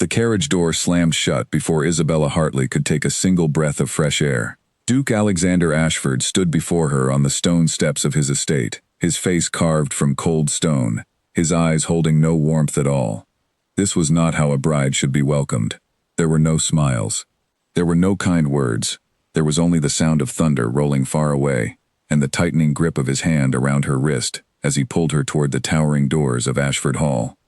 The carriage door slammed shut before Isabella Hartley could take a single breath of fresh air. Duke Alexander Ashford stood before her on the stone steps of his estate, his face carved from cold stone, his eyes holding no warmth at all. This was not how a bride should be welcomed. There were no smiles. There were no kind words. There was only the sound of thunder rolling far away, and the tightening grip of his hand around her wrist as he pulled her toward the towering doors of Ashford Hall.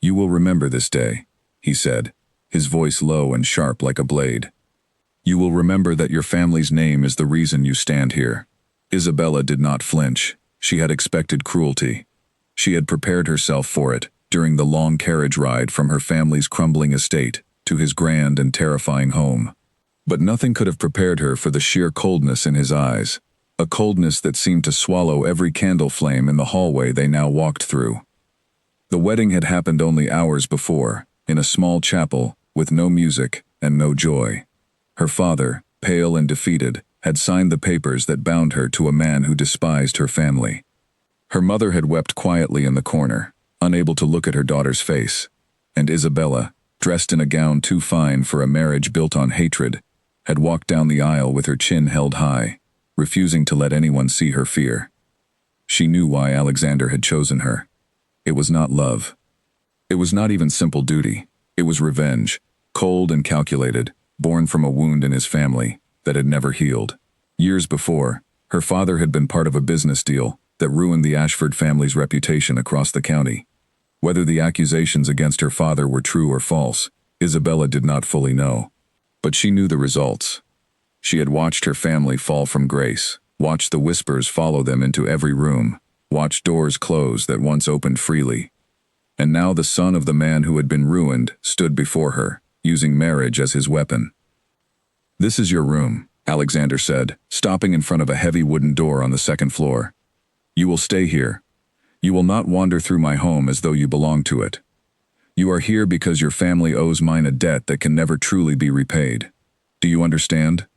"You will remember this day," he said, his voice low and sharp like a blade. "You will remember that your family's name is the reason you stand here." Isabella did not flinch. She had expected cruelty. She had prepared herself for it during the long carriage ride from her family's crumbling estate to his grand and terrifying home. But nothing could have prepared her for the sheer coldness in his eyes, a coldness that seemed to swallow every candle flame in the hallway they now walked through. The wedding had happened only hours before, in a small chapel, with no music and no joy. Her father, pale and defeated, had signed the papers that bound her to a man who despised her family. Her mother had wept quietly in the corner, unable to look at her daughter's face, and Isabella, dressed in a gown too fine for a marriage built on hatred, had walked down the aisle with her chin held high, refusing to let anyone see her fear. She knew why Alexander had chosen her. It was not love. It was not even simple duty. It was revenge, cold and calculated, born from a wound in his family that had never healed. Years before, her father had been part of a business deal that ruined the Ashford family's reputation across the county. Whether the accusations against her father were true or false, Isabella did not fully know. But she knew the results. She had watched her family fall from grace, watched the whispers follow them into every room, watched doors close that once opened freely. And now the son of the man who had been ruined stood before her, using marriage as his weapon. "This is your room," Alexander said, stopping in front of a heavy wooden door on the second floor. "You will stay here. You will not wander through my home as though you belong to it. You are here because your family owes mine a debt that can never truly be repaid. Do you understand?"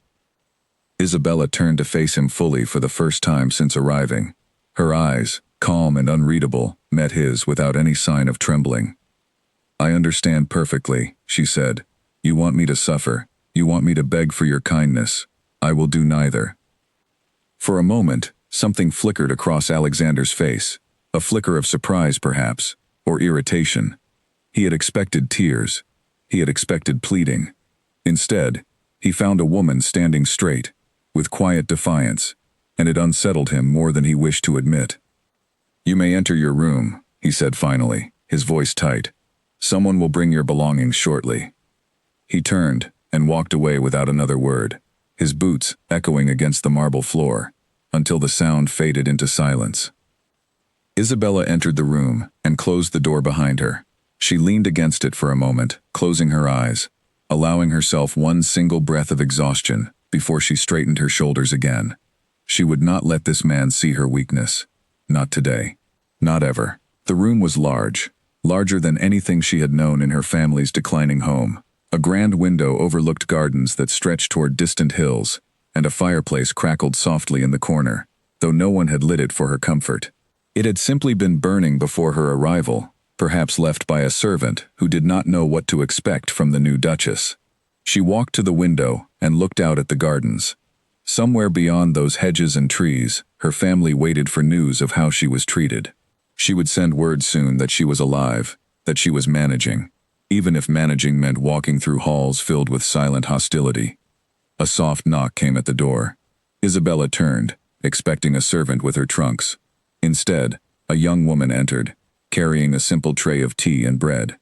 Isabella turned to face him fully for the first time since arriving. Her eyes, calm and unreadable, met his without any sign of trembling. "I understand perfectly," she said. "You want me to suffer. You want me to beg for your kindness. I will do neither." For a moment, something flickered across Alexander's face, a flicker of surprise perhaps, or irritation. He had expected tears. He had expected pleading. Instead, he found a woman standing straight, with quiet defiance, and it unsettled him more than he wished to admit. "You may enter your room," he said finally, his voice tight. "Someone will bring your belongings shortly." He turned and walked away without another word, his boots echoing against the marble floor, until the sound faded into silence. Isabella entered the room and closed the door behind her. She leaned against it for a moment, closing her eyes, allowing herself one single breath of exhaustion before she straightened her shoulders again. She would not let this man see her weakness. Not today. Not ever. The room was large, larger than anything she had known in her family's declining home. A grand window overlooked gardens that stretched toward distant hills, and a fireplace crackled softly in the corner, though no one had lit it for her comfort. It had simply been burning before her arrival, perhaps left by a servant who did not know what to expect from the new Duchess. She walked to the window and looked out at the gardens. Somewhere beyond those hedges and trees, her family waited for news of how she was treated. She would send word soon that she was alive, that she was managing, even if managing meant walking through halls filled with silent hostility. A soft knock came at the door. Isabella turned, expecting a servant with her trunks. Instead, a young woman entered, carrying a simple tray of tea and bread.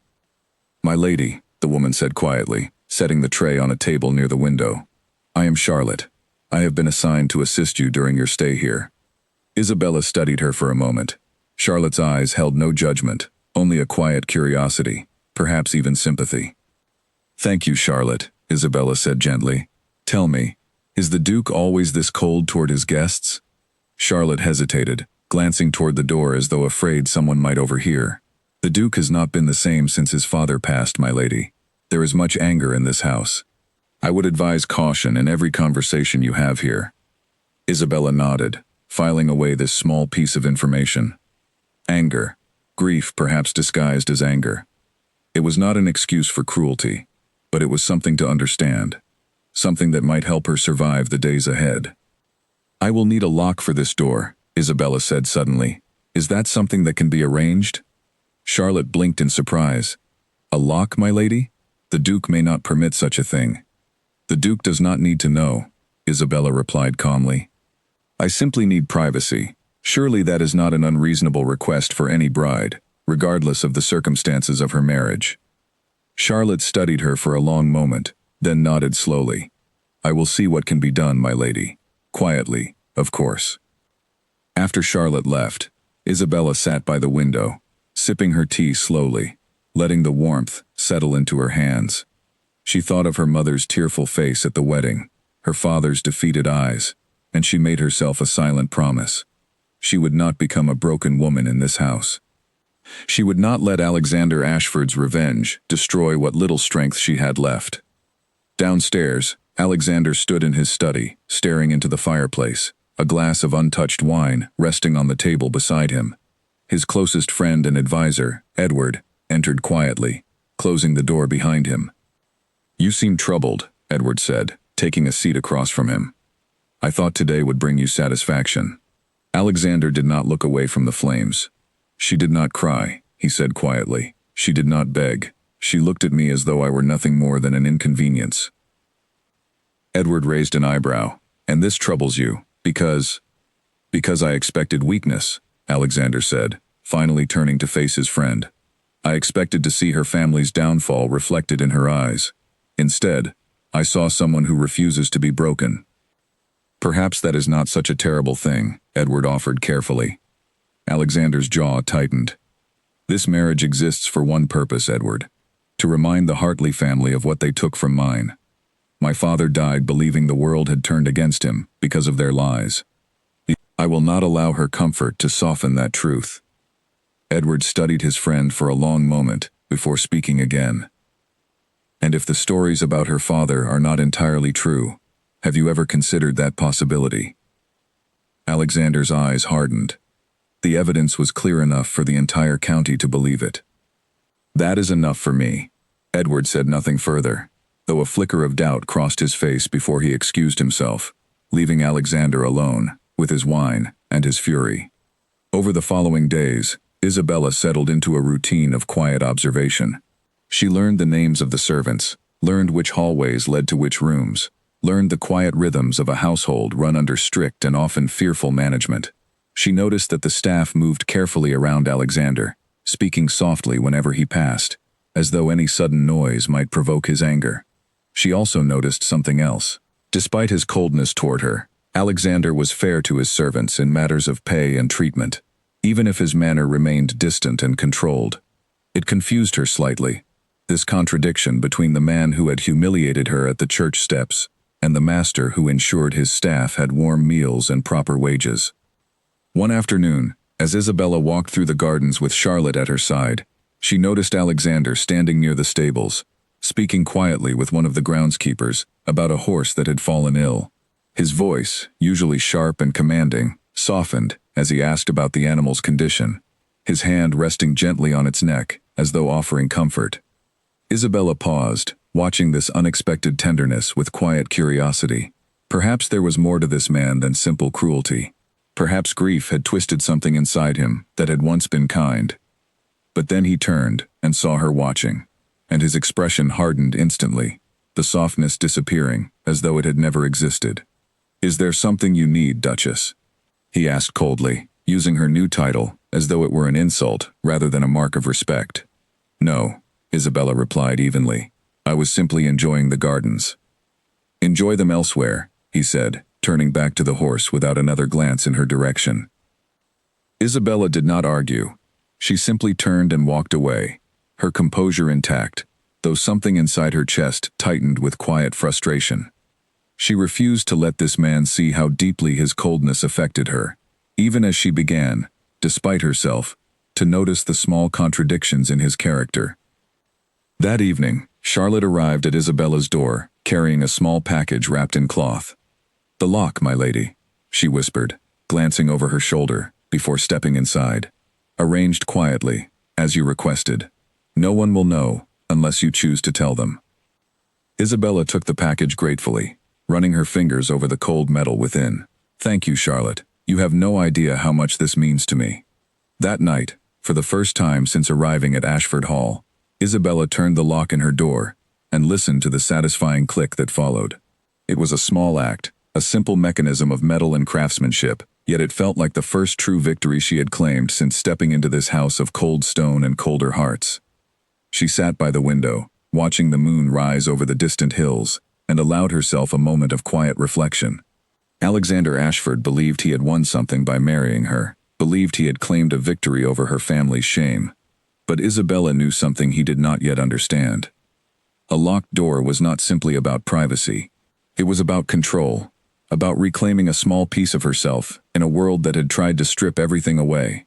"My lady," the woman said quietly, setting the tray on a table near the window. "I am Charlotte. I have been assigned to assist you during your stay here." Isabella studied her for a moment. Charlotte's eyes held no judgment, only a quiet curiosity, perhaps even sympathy. "Thank you, Charlotte," Isabella said gently. "Tell me, is the Duke always this cold toward his guests?" Charlotte hesitated, glancing toward the door as though afraid someone might overhear. "The Duke has not been the same since his father passed, my lady. There is much anger in this house. I would advise caution in every conversation you have here." Isabella nodded, filing away this small piece of information. Anger. Grief perhaps disguised as anger. It was not an excuse for cruelty, but it was something to understand, something that might help her survive the days ahead. "I will need a lock for this door," Isabella said suddenly. "Is that something that can be arranged?" Charlotte blinked in surprise. "A lock, my lady? The Duke may not permit such a thing." "The Duke does not need to know," Isabella replied calmly. "I simply need privacy. Surely that is not an unreasonable request for any bride, regardless of the circumstances of her marriage." Charlotte studied her for a long moment, then nodded slowly. "I will see what can be done, my lady. Quietly, of course." After Charlotte left, Isabella sat by the window, sipping her tea slowly, letting the warmth settle into her hands. She thought of her mother's tearful face at the wedding, her father's defeated eyes, and she made herself a silent promise. She would not become a broken woman in this house. She would not let Alexander Ashford's revenge destroy what little strength she had left. Downstairs, Alexander stood in his study, staring into the fireplace, a glass of untouched wine resting on the table beside him. His closest friend and advisor, Edward, entered quietly, closing the door behind him. "You seem troubled," Edward said, taking a seat across from him. "I thought today would bring you satisfaction." Alexander did not look away from the flames. "She did not cry," he said quietly. "She did not beg. She looked at me as though I were nothing more than an inconvenience." Edward raised an eyebrow. "And this troubles you, because I expected weakness," Alexander said, finally turning to face his friend. "I expected to see her family's downfall reflected in her eyes. Instead, I saw someone who refuses to be broken." "Perhaps that is not such a terrible thing," Edward offered carefully. Alexander's jaw tightened. "This marriage exists for one purpose, Edward. To remind the Hartley family of what they took from mine. My father died believing the world had turned against him because of their lies. I will not allow her comfort to soften that truth." Edward studied his friend for a long moment before speaking again. "And if the stories about her father are not entirely true, have you ever considered that possibility?" Alexander's eyes hardened. The evidence was clear enough for the entire county to believe it. "That is enough for me." Edward said nothing further, though a flicker of doubt crossed his face before he excused himself, leaving Alexander alone, with his wine and his fury. Over the following days, Isabella settled into a routine of quiet observation. She learned the names of the servants, learned which hallways led to which rooms, learned the quiet rhythms of a household run under strict and often fearful management. She noticed that the staff moved carefully around Alexander, speaking softly whenever he passed, as though any sudden noise might provoke his anger. She also noticed something else. Despite his coldness toward her, Alexander was fair to his servants in matters of pay and treatment, even if his manner remained distant and controlled. It confused her slightly, this contradiction between the man who had humiliated her at the church steps and the master who ensured his staff had warm meals and proper wages. One afternoon, as Isabella walked through the gardens with Charlotte at her side, she noticed Alexander standing near the stables, speaking quietly with one of the groundskeepers about a horse that had fallen ill. His voice, usually sharp and commanding, softened as he asked about the animal's condition, his hand resting gently on its neck as though offering comfort. Isabella paused, watching this unexpected tenderness with quiet curiosity. Perhaps there was more to this man than simple cruelty. Perhaps grief had twisted something inside him that had once been kind. But then he turned and saw her watching, and his expression hardened instantly, the softness disappearing as though it had never existed. "Is there something you need, Duchess?" he asked coldly, using her new title as though it were an insult rather than a mark of respect. "No," Isabella replied evenly. "I was simply enjoying the gardens." "Enjoy them elsewhere," he said, turning back to the horse without another glance in her direction. Isabella did not argue. She simply turned and walked away, her composure intact, though something inside her chest tightened with quiet frustration. She refused to let this man see how deeply his coldness affected her, even as she began, despite herself, to notice the small contradictions in his character. That evening, Charlotte arrived at Isabella's door, carrying a small package wrapped in cloth. "The lock, my lady," she whispered, glancing over her shoulder before stepping inside. "Arranged quietly, as you requested. No one will know, unless you choose to tell them." Isabella took the package gratefully, running her fingers over the cold metal within. "Thank you, Charlotte. You have no idea how much this means to me." That night, for the first time since arriving at Ashford Hall, Isabella turned the lock in her door and listened to the satisfying click that followed. It was a small act, a simple mechanism of metal and craftsmanship, yet it felt like the first true victory she had claimed since stepping into this house of cold stone and colder hearts. She sat by the window, watching the moon rise over the distant hills, and allowed herself a moment of quiet reflection. Alexander Ashford believed he had won something by marrying her, believed he had claimed a victory over her family's shame. But Isabella knew something he did not yet understand. A locked door was not simply about privacy. It was about control, about reclaiming a small piece of herself in a world that had tried to strip everything away.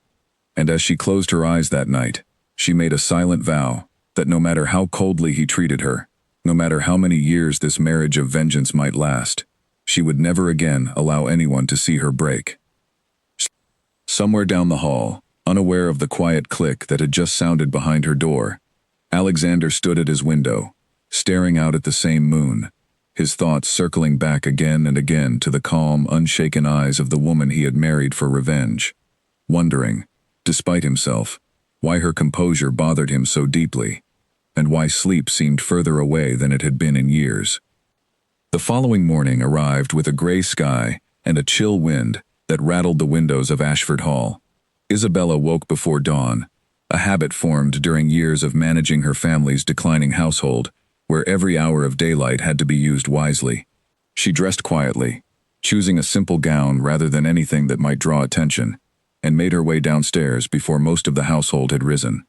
And as she closed her eyes that night, she made a silent vow that no matter how coldly he treated her, no matter how many years this marriage of vengeance might last, she would never again allow anyone to see her break. Somewhere down the hall, unaware of the quiet click that had just sounded behind her door, Alexander stood at his window, staring out at the same moon, his thoughts circling back again and again to the calm, unshaken eyes of the woman he had married for revenge, wondering, despite himself, why her composure bothered him so deeply, and why sleep seemed further away than it had been in years. The following morning arrived with a gray sky and a chill wind that rattled the windows of Ashford Hall. Isabella woke before dawn, a habit formed during years of managing her family's declining household, where every hour of daylight had to be used wisely. She dressed quietly, choosing a simple gown rather than anything that might draw attention, and made her way downstairs before most of the household had risen.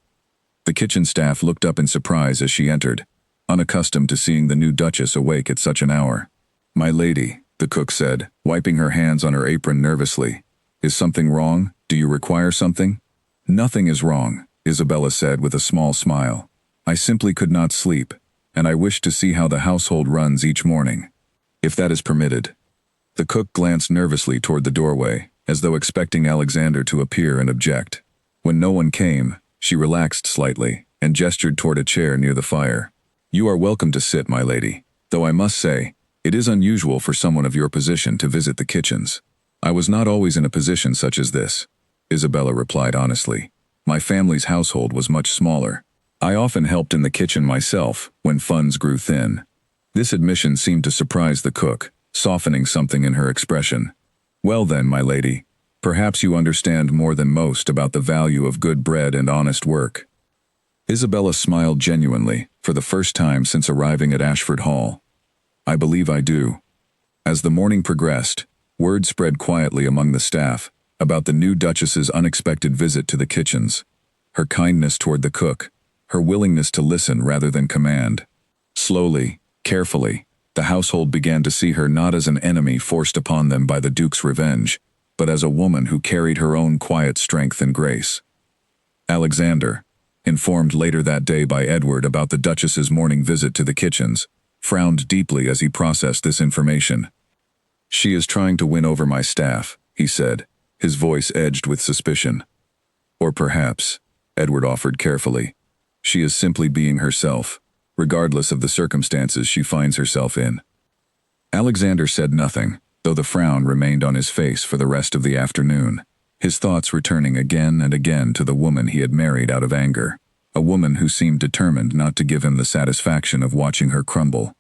The kitchen staff looked up in surprise as she entered, unaccustomed to seeing the new Duchess awake at such an hour. "My lady," the cook said, wiping her hands on her apron nervously. "Is something wrong? Do you require something?" "Nothing is wrong," Isabella said with a small smile. "I simply could not sleep, and I wish to see how the household runs each morning, if that is permitted." The cook glanced nervously toward the doorway, as though expecting Alexander to appear and object. When no one came, she relaxed slightly and gestured toward a chair near the fire. "You are welcome to sit, my lady, though I must say, it is unusual for someone of your position to visit the kitchens." "I was not always in a position such as this," Isabella replied honestly. "My family's household was much smaller. I often helped in the kitchen myself when funds grew thin." This admission seemed to surprise the cook, softening something in her expression. "Well then, my lady, perhaps you understand more than most about the value of good bread and honest work." Isabella smiled genuinely, for the first time since arriving at Ashford Hall. "I believe I do." As the morning progressed, word spread quietly among the staff about the new Duchess's unexpected visit to the kitchens, her kindness toward the cook, her willingness to listen rather than command. Slowly, carefully, the household began to see her not as an enemy forced upon them by the Duke's revenge, but as a woman who carried her own quiet strength and grace. Alexander, informed later that day by Edward about the Duchess's morning visit to the kitchens, frowned deeply as he processed this information. "She is trying to win over my staff," he said, his voice edged with suspicion. "Or perhaps," Edward offered carefully, "she is simply being herself, regardless of the circumstances she finds herself in." Alexander said nothing, though the frown remained on his face for the rest of the afternoon, his thoughts returning again and again to the woman he had married out of anger, a woman who seemed determined not to give him the satisfaction of watching her crumble.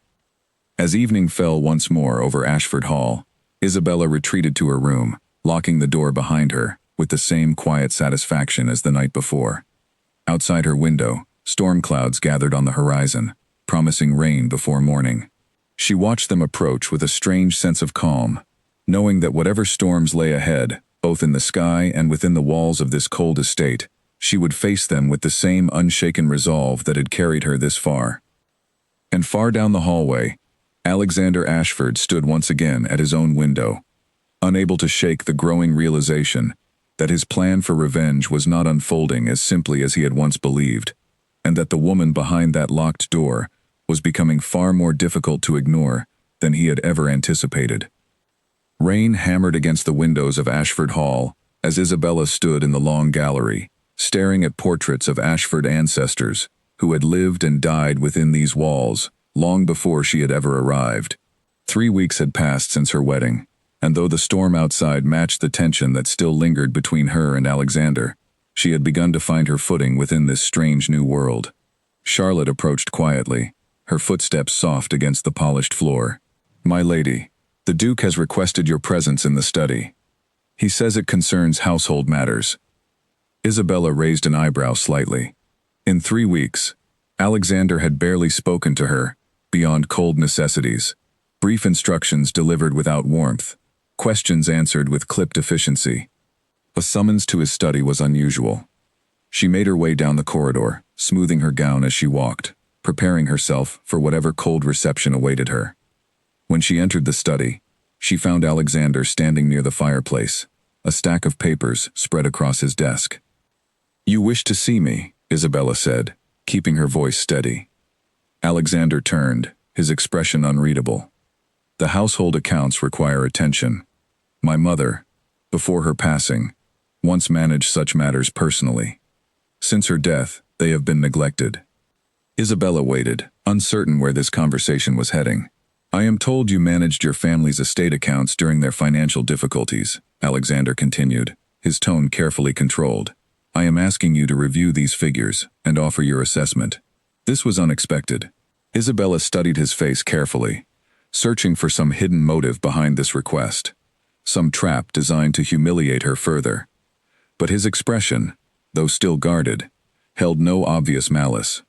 As evening fell once more over Ashford Hall, Isabella retreated to her room, locking the door behind her, with the same quiet satisfaction as the night before. Outside her window, storm clouds gathered on the horizon, promising rain before morning. She watched them approach with a strange sense of calm, knowing that whatever storms lay ahead, both in the sky and within the walls of this cold estate, she would face them with the same unshaken resolve that had carried her this far. And far down the hallway, Alexander Ashford stood once again at his own window, unable to shake the growing realization that his plan for revenge was not unfolding as simply as he had once believed, and that the woman behind that locked door was becoming far more difficult to ignore than he had ever anticipated. Rain hammered against the windows of Ashford Hall as Isabella stood in the long gallery, staring at portraits of Ashford ancestors who had lived and died within these walls, long before she had ever arrived. 3 weeks had passed since her wedding, and though the storm outside matched the tension that still lingered between her and Alexander, she had begun to find her footing within this strange new world. Charlotte approached quietly, her footsteps soft against the polished floor. "My lady, the Duke has requested your presence in the study. He says it concerns household matters." Isabella raised an eyebrow slightly. In 3 weeks, Alexander had barely spoken to her, beyond cold necessities. Brief instructions delivered without warmth, questions answered with clipped efficiency. A summons to his study was unusual. She made her way down the corridor, smoothing her gown as she walked, preparing herself for whatever cold reception awaited her. When she entered the study, she found Alexander standing near the fireplace, a stack of papers spread across his desk. "You wish to see me," Isabella said, keeping her voice steady. Alexander turned, his expression unreadable. "The household accounts require attention. My mother, before her passing, once managed such matters personally. Since her death, they have been neglected." Isabella waited, uncertain where this conversation was heading. "I am told you managed your family's estate accounts during their financial difficulties," Alexander continued, his tone carefully controlled. "I am asking you to review these figures and offer your assessment." This was unexpected. Isabella studied his face carefully, searching for some hidden motive behind this request, some trap designed to humiliate her further. But his expression, though still guarded, held no obvious malice.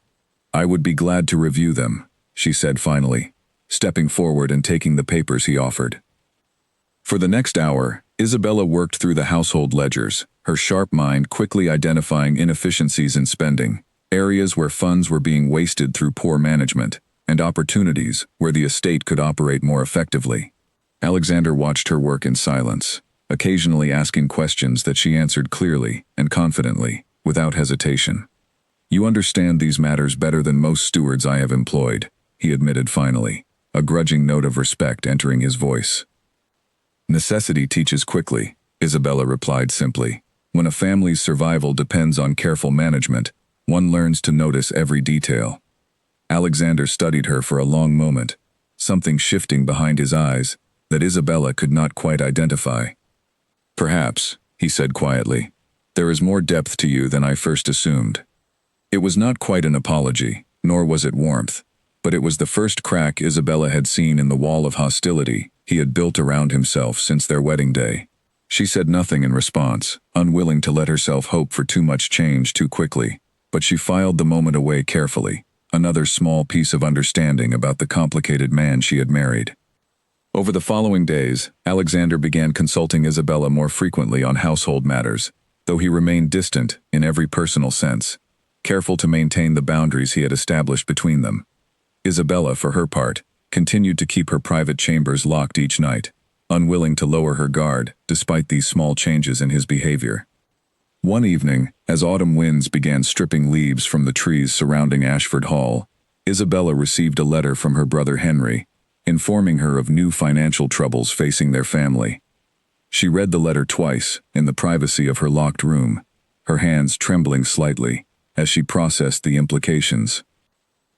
"I would be glad to review them," she said finally, stepping forward and taking the papers he offered. For the next hour, Isabella worked through the household ledgers, her sharp mind quickly identifying inefficiencies in spending, areas where funds were being wasted through poor management, and opportunities where the estate could operate more effectively. Alexander watched her work in silence, occasionally asking questions that she answered clearly and confidently, without hesitation. "You understand these matters better than most stewards I have employed," he admitted finally, a grudging note of respect entering his voice. "Necessity teaches quickly," Isabella replied simply. "When a family's survival depends on careful management, one learns to notice every detail." Alexander studied her for a long moment, something shifting behind his eyes that Isabella could not quite identify. "Perhaps," he said quietly, "there is more depth to you than I first assumed." It was not quite an apology, nor was it warmth, but it was the first crack Isabella had seen in the wall of hostility he had built around himself since their wedding day. She said nothing in response, unwilling to let herself hope for too much change too quickly, but she filed the moment away carefully, another small piece of understanding about the complicated man she had married. Over the following days, Alexander began consulting Isabella more frequently on household matters, though he remained distant in every personal sense, careful to maintain the boundaries he had established between them. Isabella, for her part, continued to keep her private chambers locked each night, unwilling to lower her guard despite these small changes in his behavior. One evening, as autumn winds began stripping leaves from the trees surrounding Ashford Hall, Isabella received a letter from her brother Henry, informing her of new financial troubles facing their family. She read the letter twice, in the privacy of her locked room, her hands trembling slightly as she processed the implications.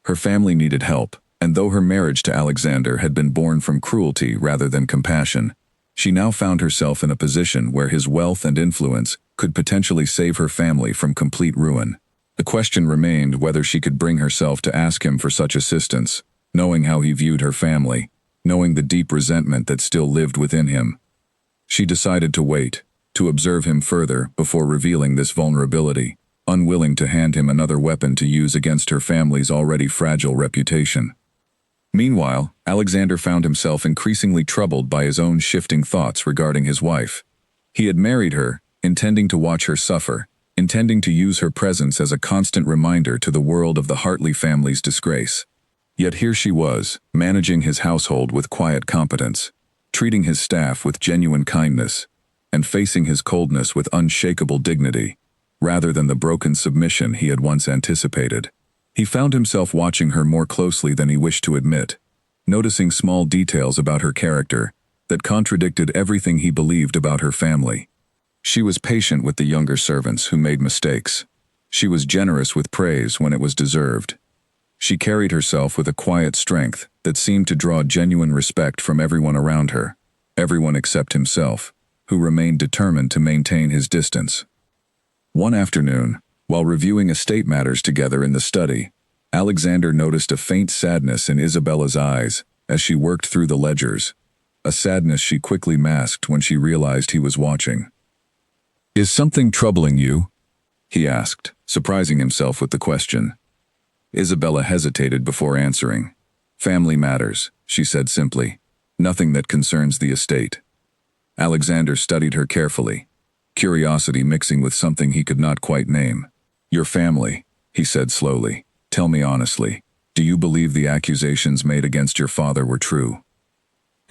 Her family needed help, and though her marriage to Alexander had been born from cruelty rather than compassion, she now found herself in a position where his wealth and influence could potentially save her family from complete ruin. The question remained whether she could bring herself to ask him for such assistance, knowing how he viewed her family, knowing the deep resentment that still lived within him. She decided to wait, to observe him further before revealing this vulnerability, unwilling to hand him another weapon to use against her family's already fragile reputation. Meanwhile, Alexander found himself increasingly troubled by his own shifting thoughts regarding his wife. He had married her, intending to watch her suffer, intending to use her presence as a constant reminder to the world of the Hartley family's disgrace. Yet here she was, managing his household with quiet competence, treating his staff with genuine kindness, and facing his coldness with unshakable dignity, rather than the broken submission he had once anticipated. He found himself watching her more closely than he wished to admit, noticing small details about her character that contradicted everything he believed about her family. She was patient with the younger servants who made mistakes. She was generous with praise when it was deserved. She carried herself with a quiet strength that seemed to draw genuine respect from everyone around her, everyone except himself, who remained determined to maintain his distance. One afternoon, while reviewing estate matters together in the study, Alexander noticed a faint sadness in Isabella's eyes as she worked through the ledgers, a sadness she quickly masked when she realized he was watching. "Is something troubling you?" he asked, surprising himself with the question. Isabella hesitated before answering. "Family matters," she said simply. "Nothing that concerns the estate." Alexander studied her carefully, curiosity mixing with something he could not quite name. "Your family," he said slowly. "Tell me honestly, do you believe the accusations made against your father were true?"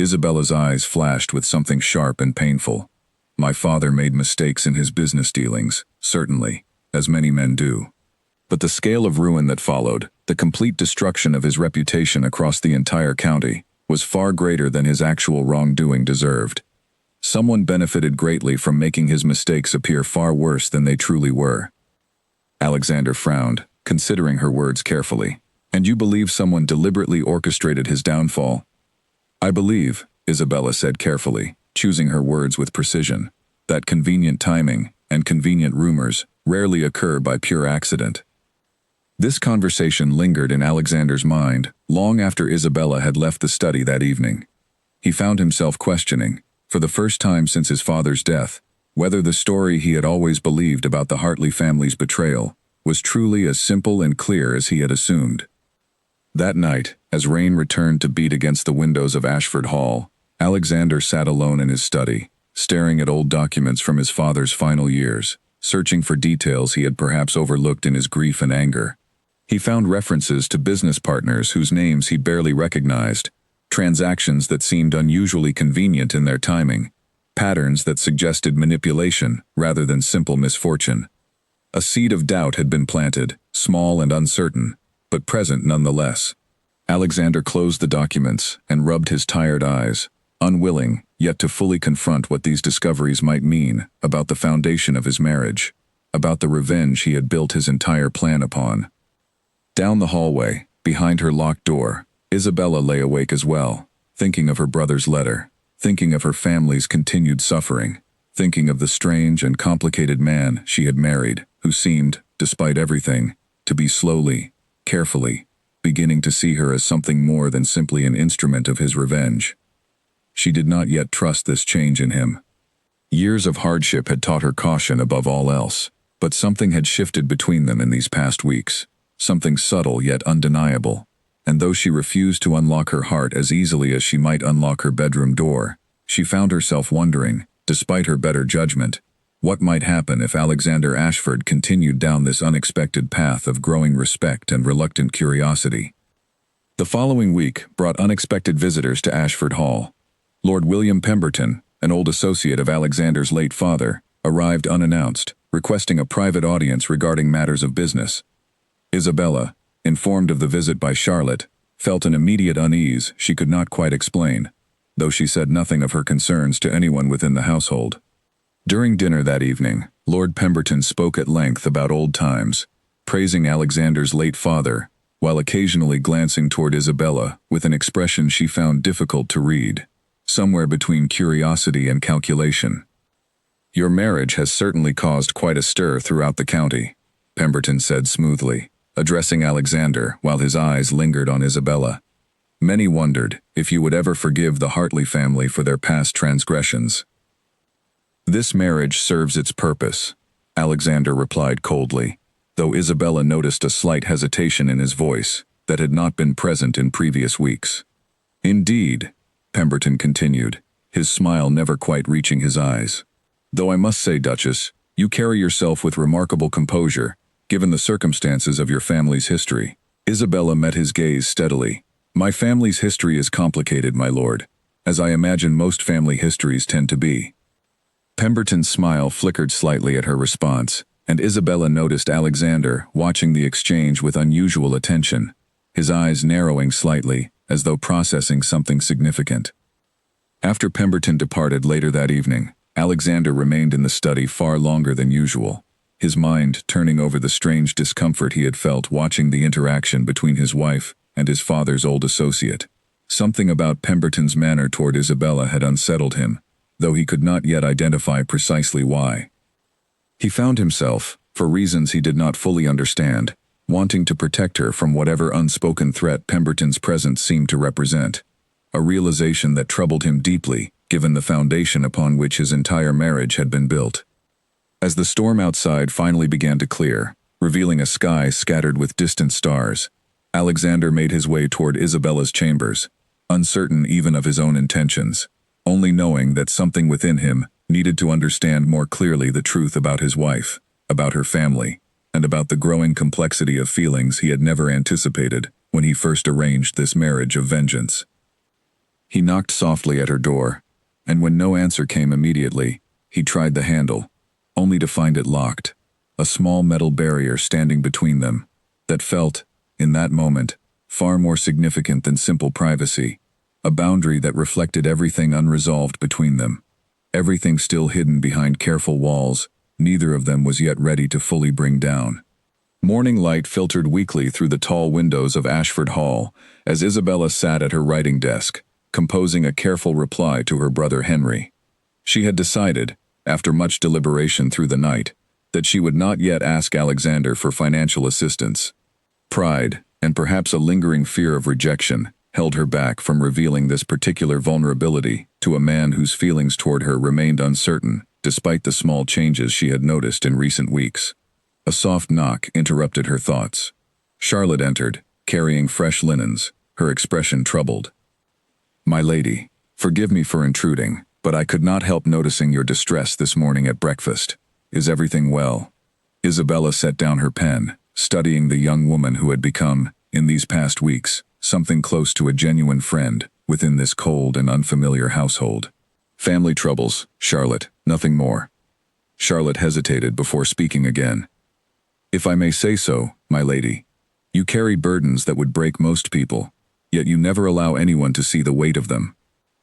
Isabella's eyes flashed with something sharp and painful. "My father made mistakes in his business dealings, certainly, as many men do. But the scale of ruin that followed, the complete destruction of his reputation across the entire county, was far greater than his actual wrongdoing deserved. Someone benefited greatly from making his mistakes appear far worse than they truly were." Alexander frowned, considering her words carefully. "And you believe someone deliberately orchestrated his downfall?" "I believe," Isabella said carefully, choosing her words with precision, "that convenient timing and convenient rumors rarely occur by pure accident." This conversation lingered in Alexander's mind long after Isabella had left the study that evening. He found himself questioning, for the first time since his father's death, whether the story he had always believed about the Hartley family's betrayal was truly as simple and clear as he had assumed. That night, as rain returned to beat against the windows of Ashford Hall, Alexander sat alone in his study, staring at old documents from his father's final years, searching for details he had perhaps overlooked in his grief and anger. He found references to business partners whose names he barely recognized, transactions that seemed unusually convenient in their timing, patterns that suggested manipulation rather than simple misfortune. A seed of doubt had been planted, small and uncertain, but present nonetheless. Alexander closed the documents and rubbed his tired eyes, unwilling yet to fully confront what these discoveries might mean about the foundation of his marriage, about the revenge he had built his entire plan upon. Down the hallway, behind her locked door, Isabella lay awake as well, thinking of her brother's letter, thinking of her family's continued suffering, thinking of the strange and complicated man she had married, who seemed, despite everything, to be slowly, carefully, beginning to see her as something more than simply an instrument of his revenge. She did not yet trust this change in him. Years of hardship had taught her caution above all else, but something had shifted between them in these past weeks, something subtle yet undeniable, and though she refused to unlock her heart as easily as she might unlock her bedroom door, she found herself wondering, despite her better judgment, what might happen if Alexander Ashford continued down this unexpected path of growing respect and reluctant curiosity. The following week brought unexpected visitors to Ashford Hall. Lord William Pemberton, an old associate of Alexander's late father, arrived unannounced, requesting a private audience regarding matters of business. Isabella, informed of the visit by Charlotte, felt an immediate unease she could not quite explain, though she said nothing of her concerns to anyone within the household. During dinner that evening, Lord Pemberton spoke at length about old times, praising Alexander's late father, while occasionally glancing toward Isabella with an expression she found difficult to read, somewhere between curiosity and calculation. "Your marriage has certainly caused quite a stir throughout the county," Pemberton said smoothly, addressing Alexander while his eyes lingered on Isabella. "Many wondered if you would ever forgive the Hartley family for their past transgressions." "This marriage serves its purpose," Alexander replied coldly, though Isabella noticed a slight hesitation in his voice that had not been present in previous weeks. "Indeed," Pemberton continued, his smile never quite reaching his eyes. "Though I must say, Duchess, you carry yourself with remarkable composure, given the circumstances of your family's history." Isabella met his gaze steadily. "My family's history is complicated, my lord, as I imagine most family histories tend to be." Pemberton's smile flickered slightly at her response, and Isabella noticed Alexander watching the exchange with unusual attention, his eyes narrowing slightly, as though processing something significant. After Pemberton departed later that evening, Alexander remained in the study far longer than usual. his mind turning over the strange discomfort he had felt watching the interaction between his wife and his father's old associate. Something about Pemberton's manner toward Isabella had unsettled him, though he could not yet identify precisely why. He found himself, for reasons he did not fully understand, wanting to protect her from whatever unspoken threat Pemberton's presence seemed to represent, a realization that troubled him deeply, given the foundation upon which his entire marriage had been built. As the storm outside finally began to clear, revealing a sky scattered with distant stars, Alexander made his way toward Isabella's chambers, uncertain even of his own intentions, only knowing that something within him needed to understand more clearly the truth about his wife, about her family, and about the growing complexity of feelings he had never anticipated when he first arranged this marriage of vengeance. He knocked softly at her door, and when no answer came immediately, he tried the handle, only to find it locked, a small metal barrier standing between them, that felt, in that moment, far more significant than simple privacy, a boundary that reflected everything unresolved between them. Everything still hidden behind careful walls, neither of them was yet ready to fully bring down. Morning light filtered weakly through the tall windows of Ashford Hall as Isabella sat at her writing desk, composing a careful reply to her brother Henry. She had decided, after much deliberation through the night, that she would not yet ask Alexander for financial assistance. Pride, and perhaps a lingering fear of rejection, held her back from revealing this particular vulnerability to a man whose feelings toward her remained uncertain, despite the small changes she had noticed in recent weeks. A soft knock interrupted her thoughts. Charlotte entered, carrying fresh linens, her expression troubled. "My lady, forgive me for intruding, but I could not help noticing your distress this morning at breakfast. Is everything well?" Isabella set down her pen, studying the young woman who had become, in these past weeks, something close to a genuine friend within this cold and unfamiliar household. "Family troubles, Charlotte, nothing more." Charlotte hesitated before speaking again. "If I may say so, my lady, you carry burdens that would break most people, yet you never allow anyone to see the weight of them.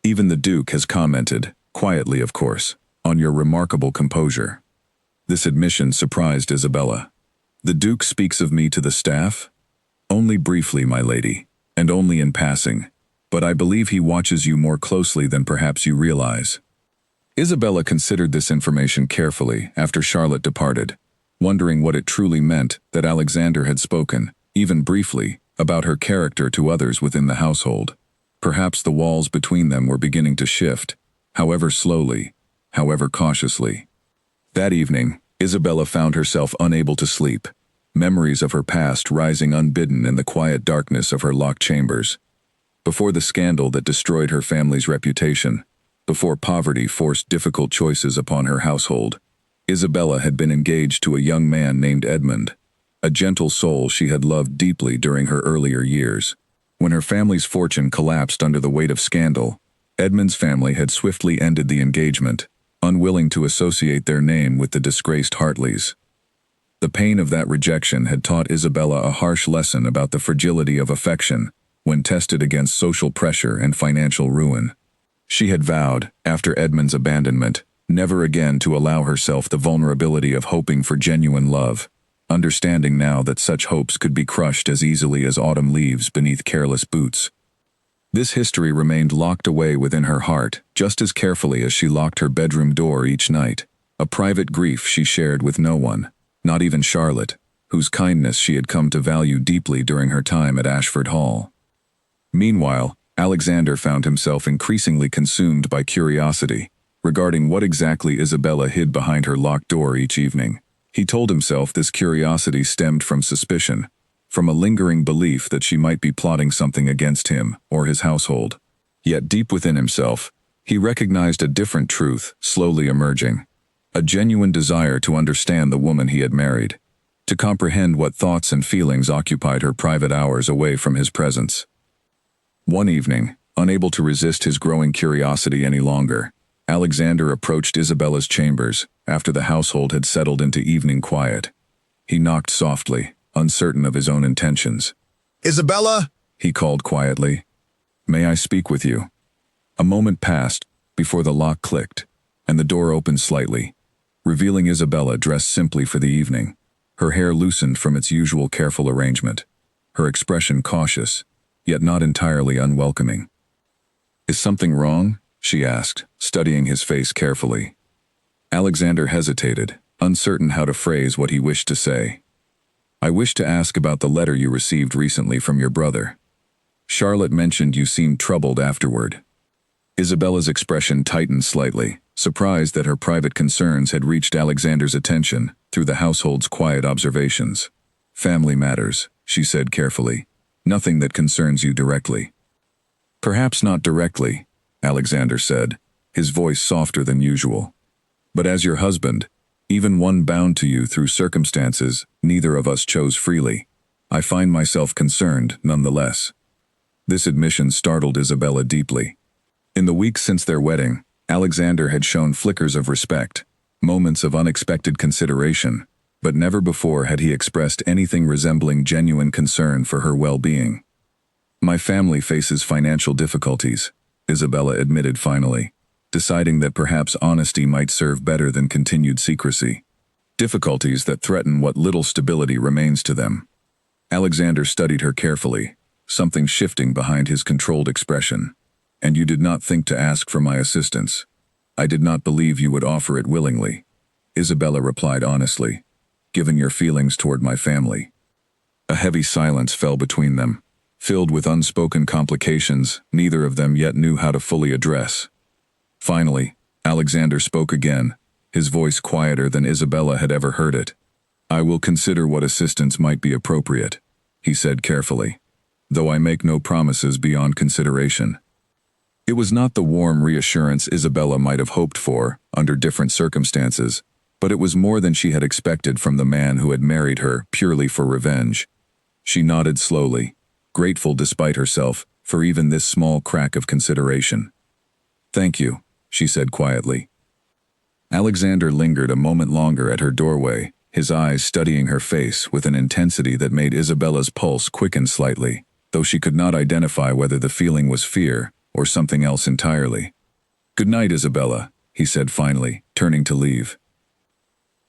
Even the Duke has commented, quietly of course, on your remarkable composure." This admission surprised Isabella. "The Duke speaks of me to the staff?" "Only briefly, my lady, and only in passing, but I believe he watches you more closely than perhaps you realize." Isabella considered this information carefully after Charlotte departed, wondering what it truly meant that Alexander had spoken, even briefly, about her character to others within the household. Perhaps the walls between them were beginning to shift, however slowly, however cautiously. That evening, Isabella found herself unable to sleep, memories of her past rising unbidden in the quiet darkness of her locked chambers. Before the scandal that destroyed her family's reputation, before poverty forced difficult choices upon her household, Isabella had been engaged to a young man named Edmund, a gentle soul she had loved deeply during her earlier years. When her family's fortune collapsed under the weight of scandal, Edmund's family had swiftly ended the engagement, unwilling to associate their name with the disgraced Hartleys. The pain of that rejection had taught Isabella a harsh lesson about the fragility of affection when tested against social pressure and financial ruin. She had vowed, after Edmund's abandonment, never again to allow herself the vulnerability of hoping for genuine love, understanding now that such hopes could be crushed as easily as autumn leaves beneath careless boots. This history remained locked away within her heart just as carefully as she locked her bedroom door each night, a private grief she shared with no one, not even Charlotte, whose kindness she had come to value deeply during her time at Ashford Hall. Meanwhile, Alexander found himself increasingly consumed by curiosity regarding what exactly Isabella hid behind her locked door each evening. He told himself this curiosity stemmed from suspicion, from a lingering belief that she might be plotting something against him or his household. Yet deep within himself, he recognized a different truth slowly emerging, a genuine desire to understand the woman he had married, to comprehend what thoughts and feelings occupied her private hours away from his presence. One evening, unable to resist his growing curiosity any longer, Alexander approached Isabella's chambers after the household had settled into evening quiet. He knocked softly, uncertain of his own intentions. "Isabella?" he called quietly. "May I speak with you?" A moment passed before the lock clicked, and the door opened slightly. revealing Isabella dressed simply for the evening. Her hair loosened from its usual careful arrangement, her expression cautious, yet not entirely unwelcoming. "Is something wrong?" she asked, studying his face carefully. Alexander hesitated, uncertain how to phrase what he wished to say. "I wish to ask about the letter you received recently from your brother. Charlotte mentioned you seemed troubled afterward." Isabella's expression tightened slightly, surprised that her private concerns had reached Alexander's attention through the household's quiet observations. "Family matters," she said carefully. "Nothing that concerns you directly." "Perhaps not directly," Alexander said, his voice softer than usual. "But as your husband, even one bound to you through circumstances neither of us chose freely, I find myself concerned nonetheless." This admission startled Isabella deeply. In the weeks since their wedding, Alexander had shown flickers of respect, moments of unexpected consideration, but never before had he expressed anything resembling genuine concern for her well-being. "My family faces financial difficulties," Isabella admitted finally, deciding that perhaps honesty might serve better than continued secrecy. "Difficulties that threaten what little stability remains to them." Alexander studied her carefully, something shifting behind his controlled expression. "And you did not think to ask for my assistance. I did not believe you would offer it willingly," Isabella replied honestly, "given your feelings toward my family." A heavy silence fell between them, filled with unspoken complications neither of them yet knew how to fully address. Finally, Alexander spoke again, his voice quieter than Isabella had ever heard it. "I will consider what assistance might be appropriate," he said carefully, "though I make no promises beyond consideration." It was not the warm reassurance Isabella might have hoped for under different circumstances, but it was more than she had expected from the man who had married her purely for revenge. She nodded slowly, grateful despite herself for even this small crack of consideration. "Thank you," she said quietly. Alexander lingered a moment longer at her doorway, his eyes studying her face with an intensity that made Isabella's pulse quicken slightly, though she could not identify whether the feeling was fear or something else entirely. "Good night, Isabella," he said finally, turning to leave.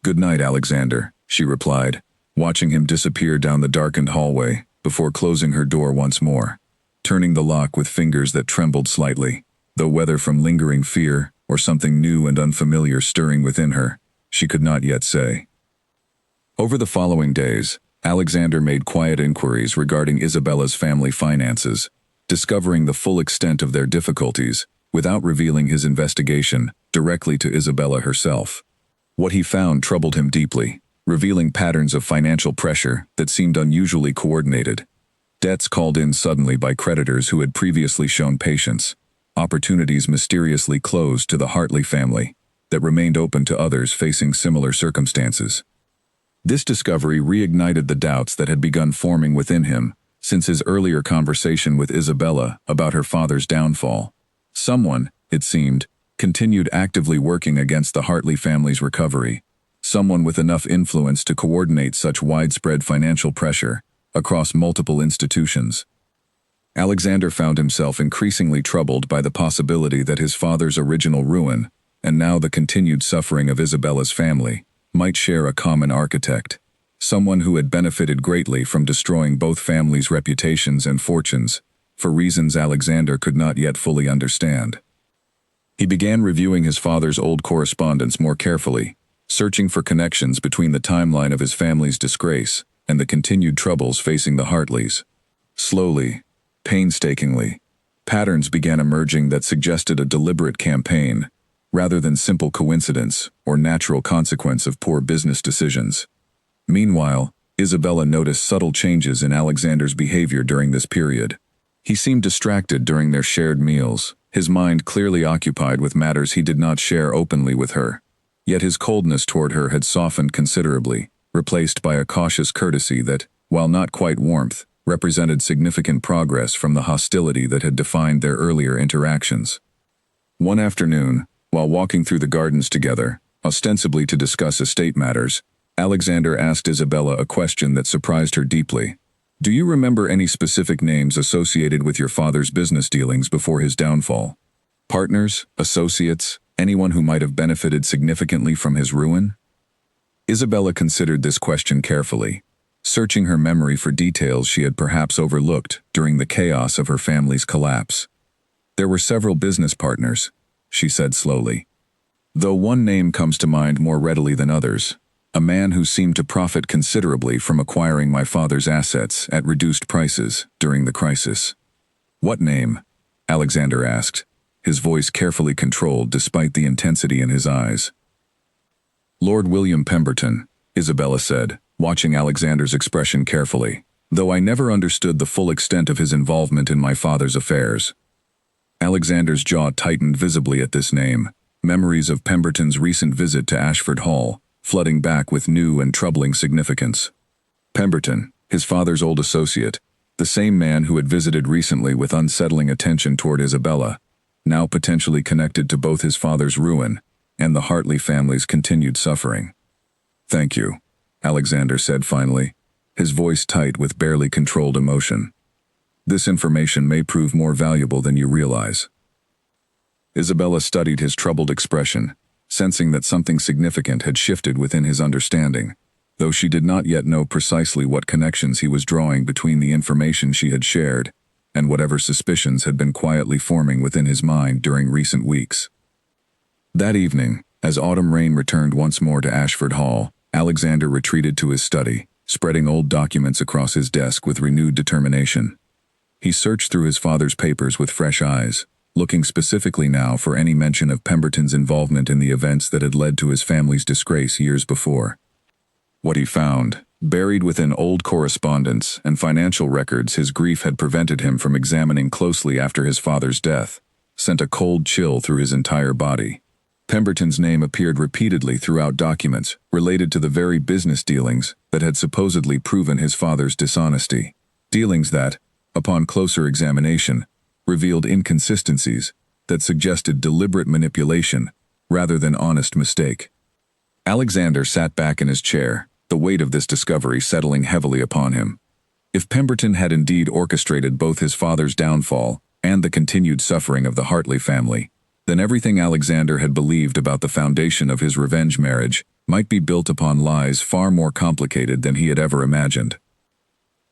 "Good night, Alexander," she replied, watching him disappear down the darkened hallway before closing her door once more, turning the lock with fingers that trembled slightly, though whether from lingering fear or something new and unfamiliar stirring within her, she could not yet say. Over the following days, Alexander made quiet inquiries regarding Isabella's family finances, discovering the full extent of their difficulties without revealing his investigation directly to Isabella herself. What he found troubled him deeply, revealing patterns of financial pressure that seemed unusually coordinated. Debts called in suddenly by creditors who had previously shown patience, opportunities mysteriously closed to the Hartley family that remained open to others facing similar circumstances. This discovery reignited the doubts that had begun forming within him since his earlier conversation with Isabella about her father's downfall. Someone, it seemed, continued actively working against the Hartley family's recovery, someone with enough influence to coordinate such widespread financial pressure across multiple institutions. Alexander found himself increasingly troubled by the possibility that his father's original ruin, and now the continued suffering of Isabella's family, might share a common architect, someone who had benefited greatly from destroying both families' reputations and fortunes, for reasons Alexander could not yet fully understand. He began reviewing his father's old correspondence more carefully, searching for connections between the timeline of his family's disgrace and the continued troubles facing the Hartleys. Slowly, painstakingly, patterns began emerging that suggested a deliberate campaign, rather than simple coincidence or natural consequence of poor business decisions. Meanwhile, Isabella noticed subtle changes in Alexander's behavior during this period. He seemed distracted during their shared meals, his mind clearly occupied with matters he did not share openly with her. Yet his coldness toward her had softened considerably, replaced by a cautious courtesy that, while not quite warmth, represented significant progress from the hostility that had defined their earlier interactions. One afternoon, while walking through the gardens together, ostensibly to discuss estate matters, Alexander asked Isabella a question that surprised her deeply. "Do you remember any specific names associated with your father's business dealings before his downfall? Partners, associates, Anyone who might have benefited significantly from his ruin? Isabella considered this question carefully, searching her memory for details she had perhaps overlooked during the chaos of her family's collapse. There were several business partners, she said slowly. Though one name comes to mind more readily than others, a man who seemed to profit considerably from acquiring my father's assets at reduced prices during the crisis. What name? Alexander asked, his voice carefully controlled despite the intensity in his eyes. Lord William Pemberton, Isabella said, watching Alexander's expression carefully, though I never understood the full extent of his involvement in my father's affairs. Alexander's jaw tightened visibly at this name, memories of Pemberton's recent visit to Ashford Hall, flooding back with new and troubling significance. Pemberton, his father's old associate, the same man who had visited recently with unsettling attention toward Isabella, now potentially connected to both his father's ruin and the Hartley family's continued suffering. Thank you, Alexander said finally, his voice tight with barely controlled emotion. This information may prove more valuable than you realize. Isabella studied his troubled expression, sensing that something significant had shifted within his understanding, though she did not yet know precisely what connections he was drawing between the information she had shared and whatever suspicions had been quietly forming within his mind during recent weeks. That evening, as autumn rain returned once more to Ashford Hall, Alexander retreated to his study, spreading old documents across his desk with renewed determination. He searched through his father's papers with fresh eyes, looking specifically now for any mention of Pemberton's involvement in the events that had led to his family's disgrace years before. What he found, buried within old correspondence and financial records his grief had prevented him from examining closely after his father's death, sent a cold chill through his entire body. Pemberton's name appeared repeatedly throughout documents related to the very business dealings that had supposedly proven his father's dishonesty. Dealings that, upon closer examination, revealed inconsistencies that suggested deliberate manipulation rather than honest mistake. Alexander sat back in his chair, the weight of this discovery settling heavily upon him. If Pemberton had indeed orchestrated both his father's downfall and the continued suffering of the Hartley family, then everything Alexander had believed about the foundation of his revenge marriage might be built upon lies far more complicated than he had ever imagined.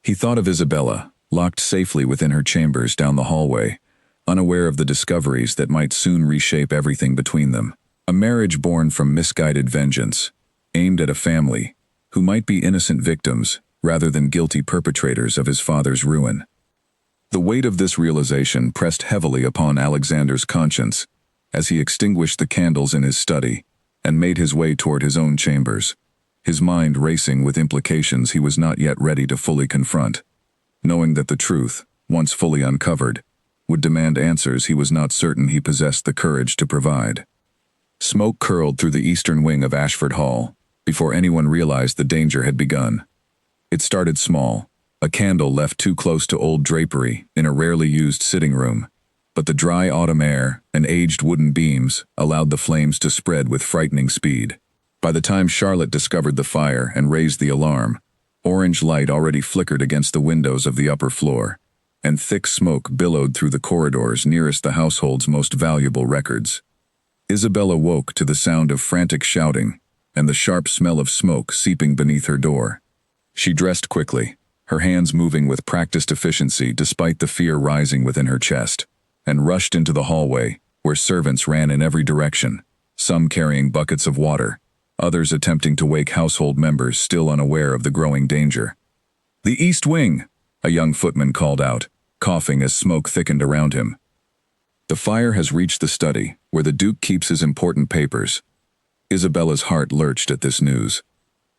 He thought of Isabella, locked safely within her chambers down the hallway, unaware of the discoveries that might soon reshape everything between them. A marriage born from misguided vengeance, aimed at a family who might be innocent victims rather than guilty perpetrators of his father's ruin. The weight of this realization pressed heavily upon Alexander's conscience as he extinguished the candles in his study and made his way toward his own chambers, his mind racing with implications he was not yet ready to fully confront, knowing that the truth, once fully uncovered, would demand answers he was not certain he possessed the courage to provide. Smoke curled through the eastern wing of Ashford Hall before anyone realized the danger had begun. It started small, a candle left too close to old drapery in a rarely used sitting room, but the dry autumn air and aged wooden beams allowed the flames to spread with frightening speed. By the time Charlotte discovered the fire and raised the alarm, orange light already flickered against the windows of the upper floor, and thick smoke billowed through the corridors nearest the household's most valuable records. Isabella woke to the sound of frantic shouting and the sharp smell of smoke seeping beneath her door. She dressed quickly, her hands moving with practiced efficiency despite the fear rising within her chest, and rushed into the hallway, where servants ran in every direction, some carrying buckets of water, others attempting to wake household members still unaware of the growing danger. "The East Wing!" a young footman called out, coughing as smoke thickened around him. "The fire has reached the study, where the Duke keeps his important papers." Isabella's heart lurched at this news.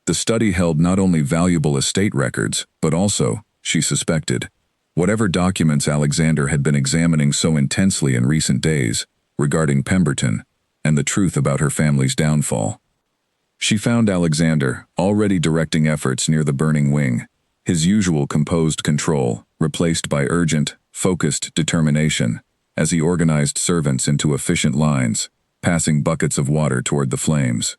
The study held not only valuable estate records, but also, she suspected, whatever documents Alexander had been examining so intensely in recent days regarding Pemberton and the truth about her family's downfall. She found Alexander already directing efforts near the burning wing, his usual composed control replaced by urgent, focused determination as he organized servants into efficient lines, passing buckets of water toward the flames.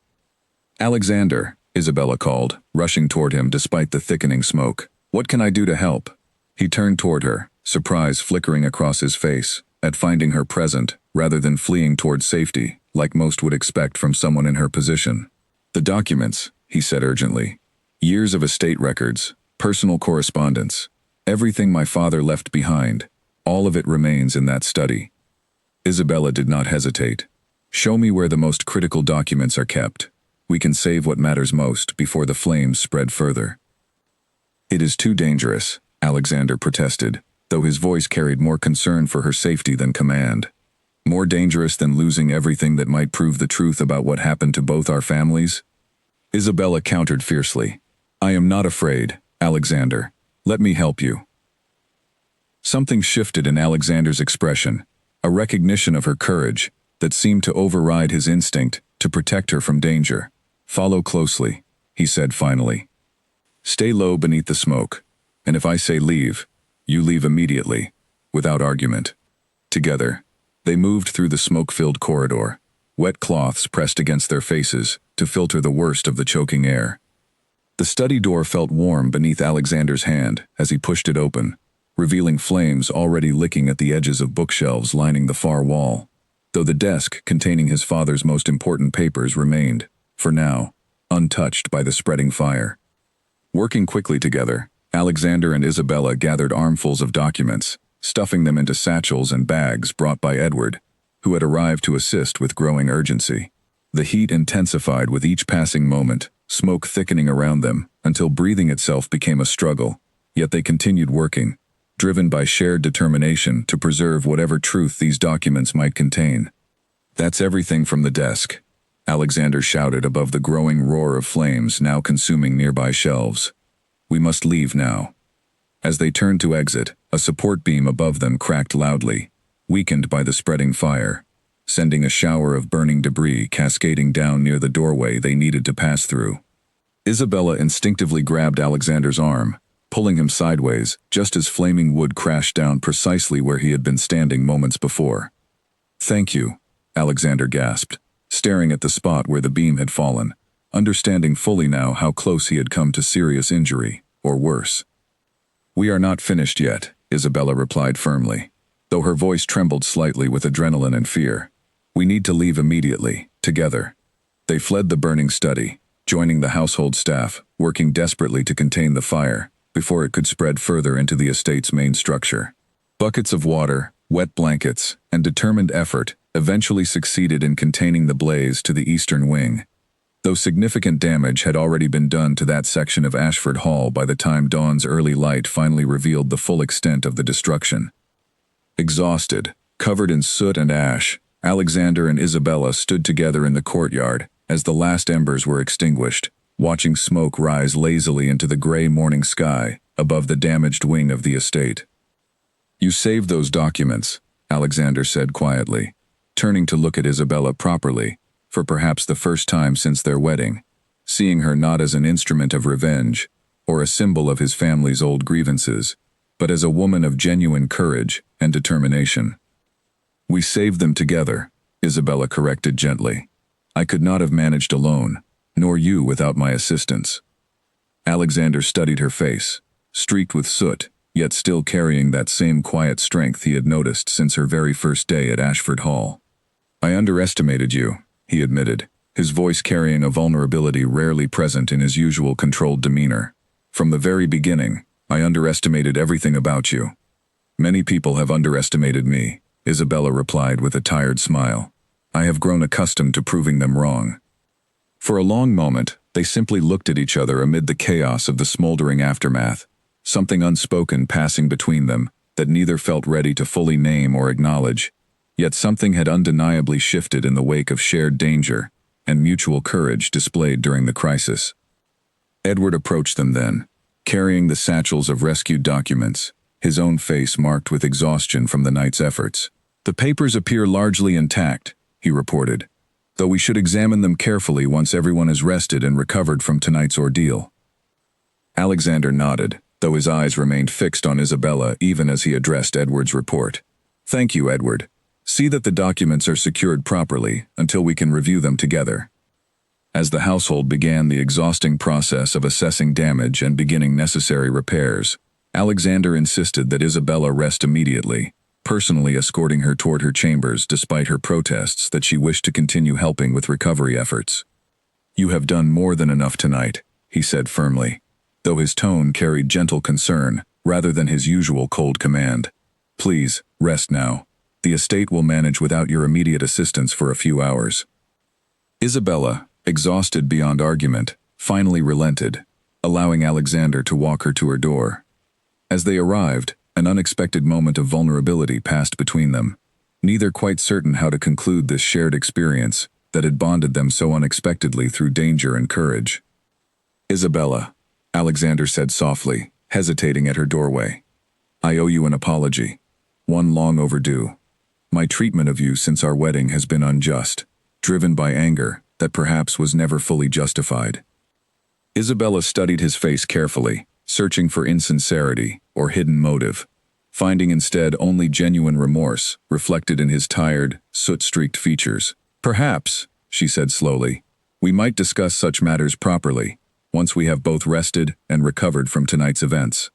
"Alexander," Isabella called, rushing toward him despite the thickening smoke. "What can I do to help?" He turned toward her, surprise flickering across his face at finding her present rather than fleeing toward safety like most would expect from someone in her position. "The documents," he said urgently. "Years of estate records, personal correspondence, everything my father left behind, all of it remains in that study." Isabella did not hesitate. "Show me where the most critical documents are kept. We can save what matters most before the flames spread further." "It is too dangerous," Alexander protested, though his voice carried more concern for her safety than command. "More dangerous than losing everything that might prove the truth about what happened to both our families?" Isabella countered fiercely. "I am not afraid, Alexander. Let me help you." Something shifted in Alexander's expression, a recognition of her courage that seemed to override his instinct to protect her from danger. "Follow closely," he said finally. "Stay low beneath the smoke, and if I say leave, you leave immediately, without argument." Together, they moved through the smoke-filled corridor, wet cloths pressed against their faces to filter the worst of the choking air. The study door felt warm beneath Alexander's hand as he pushed it open, revealing flames already licking at the edges of bookshelves lining the far wall, though the desk containing his father's most important papers remained, for now, untouched by the spreading fire. Working quickly together, Alexander and Isabella gathered armfuls of documents, stuffing them into satchels and bags brought by Edward, who had arrived to assist with growing urgency. The heat intensified with each passing moment, smoke thickening around them until breathing itself became a struggle, yet they continued working, driven by shared determination to preserve whatever truth these documents might contain. "That's everything from the desk," Alexander shouted above the growing roar of flames now consuming nearby shelves. "We must leave now." As they turned to exit, a support beam above them cracked loudly, weakened by the spreading fire, sending a shower of burning debris cascading down near the doorway they needed to pass through. Isabella instinctively grabbed Alexander's arm, pulling him sideways just as flaming wood crashed down precisely where he had been standing moments before. "Thank you," Alexander gasped, staring at the spot where the beam had fallen, understanding fully now how close he had come to serious injury, or worse. "We are not finished yet," Isabella replied firmly, though her voice trembled slightly with adrenaline and fear. "We need to leave immediately, together." They fled the burning study, joining the household staff, working desperately to contain the fire before it could spread further into the estate's main structure. Buckets of water, wet blankets, and determined effort eventually succeeded in containing the blaze to the eastern wing, though significant damage had already been done to that section of Ashford Hall by the time dawn's early light finally revealed the full extent of the destruction. Exhausted, covered in soot and ash, Alexander and Isabella stood together in the courtyard as the last embers were extinguished, watching smoke rise lazily into the gray morning sky above the damaged wing of the estate. "You saved those documents," Alexander said quietly, turning to look at Isabella properly, for perhaps the first time since their wedding, seeing her not as an instrument of revenge or a symbol of his family's old grievances, but as a woman of genuine courage and determination. "We saved them together," Isabella corrected gently. "I could not have managed alone, nor you without my assistance." Alexander studied her face, streaked with soot, yet still carrying that same quiet strength he had noticed since her very first day at Ashford Hall. "I underestimated you," he admitted, his voice carrying a vulnerability rarely present in his usual controlled demeanor. "From the very beginning, I underestimated everything about you." "Many people have underestimated me," Isabella replied with a tired smile. "I have grown accustomed to proving them wrong." For a long moment, they simply looked at each other amid the chaos of the smoldering aftermath, something unspoken passing between them that neither felt ready to fully name or acknowledge, yet something had undeniably shifted in the wake of shared danger and mutual courage displayed during the crisis. Edward approached them then, carrying the satchels of rescued documents, his own face marked with exhaustion from the night's efforts. "The papers appear largely intact," he reported, "though we should examine them carefully once everyone is rested and recovered from tonight's ordeal." Alexander nodded, though his eyes remained fixed on Isabella even as he addressed Edward's report. "Thank you, Edward. See that the documents are secured properly until we can review them together." As the household began the exhausting process of assessing damage and beginning necessary repairs, Alexander insisted that Isabella rest immediately, personally escorting her toward her chambers despite her protests that she wished to continue helping with recovery efforts. "You have done more than enough tonight," he said firmly, though his tone carried gentle concern rather than his usual cold command. "Please, rest now. The estate will manage without your immediate assistance for a few hours." Isabella, exhausted beyond argument, finally relented, allowing Alexander to walk her to her door. As they arrived, an unexpected moment of vulnerability passed between them, neither quite certain how to conclude this shared experience that had bonded them so unexpectedly through danger and courage. "Isabella," Alexander said softly, hesitating at her doorway. "I owe you an apology, one long overdue. My treatment of you since our wedding has been unjust, driven by anger that perhaps was never fully justified." Isabella studied his face carefully, searching for insincerity or hidden motive, finding instead only genuine remorse reflected in his tired, soot-streaked features. "Perhaps," she said slowly, "we might discuss such matters properly, once we have both rested and recovered from tonight's events."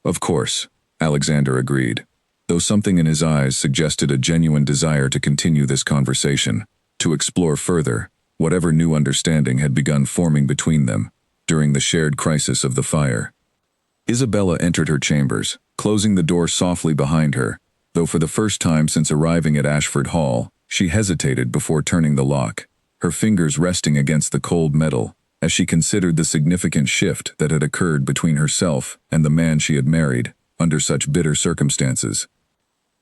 "Of course," Alexander agreed, though something in his eyes suggested a genuine desire to continue this conversation, to explore further whatever new understanding had begun forming between them during the shared crisis of the fire. Isabella entered her chambers, closing the door softly behind her, though for the first time since arriving at Ashford Hall, she hesitated before turning the lock, her fingers resting against the cold metal as she considered the significant shift that had occurred between herself and the man she had married under such bitter circumstances.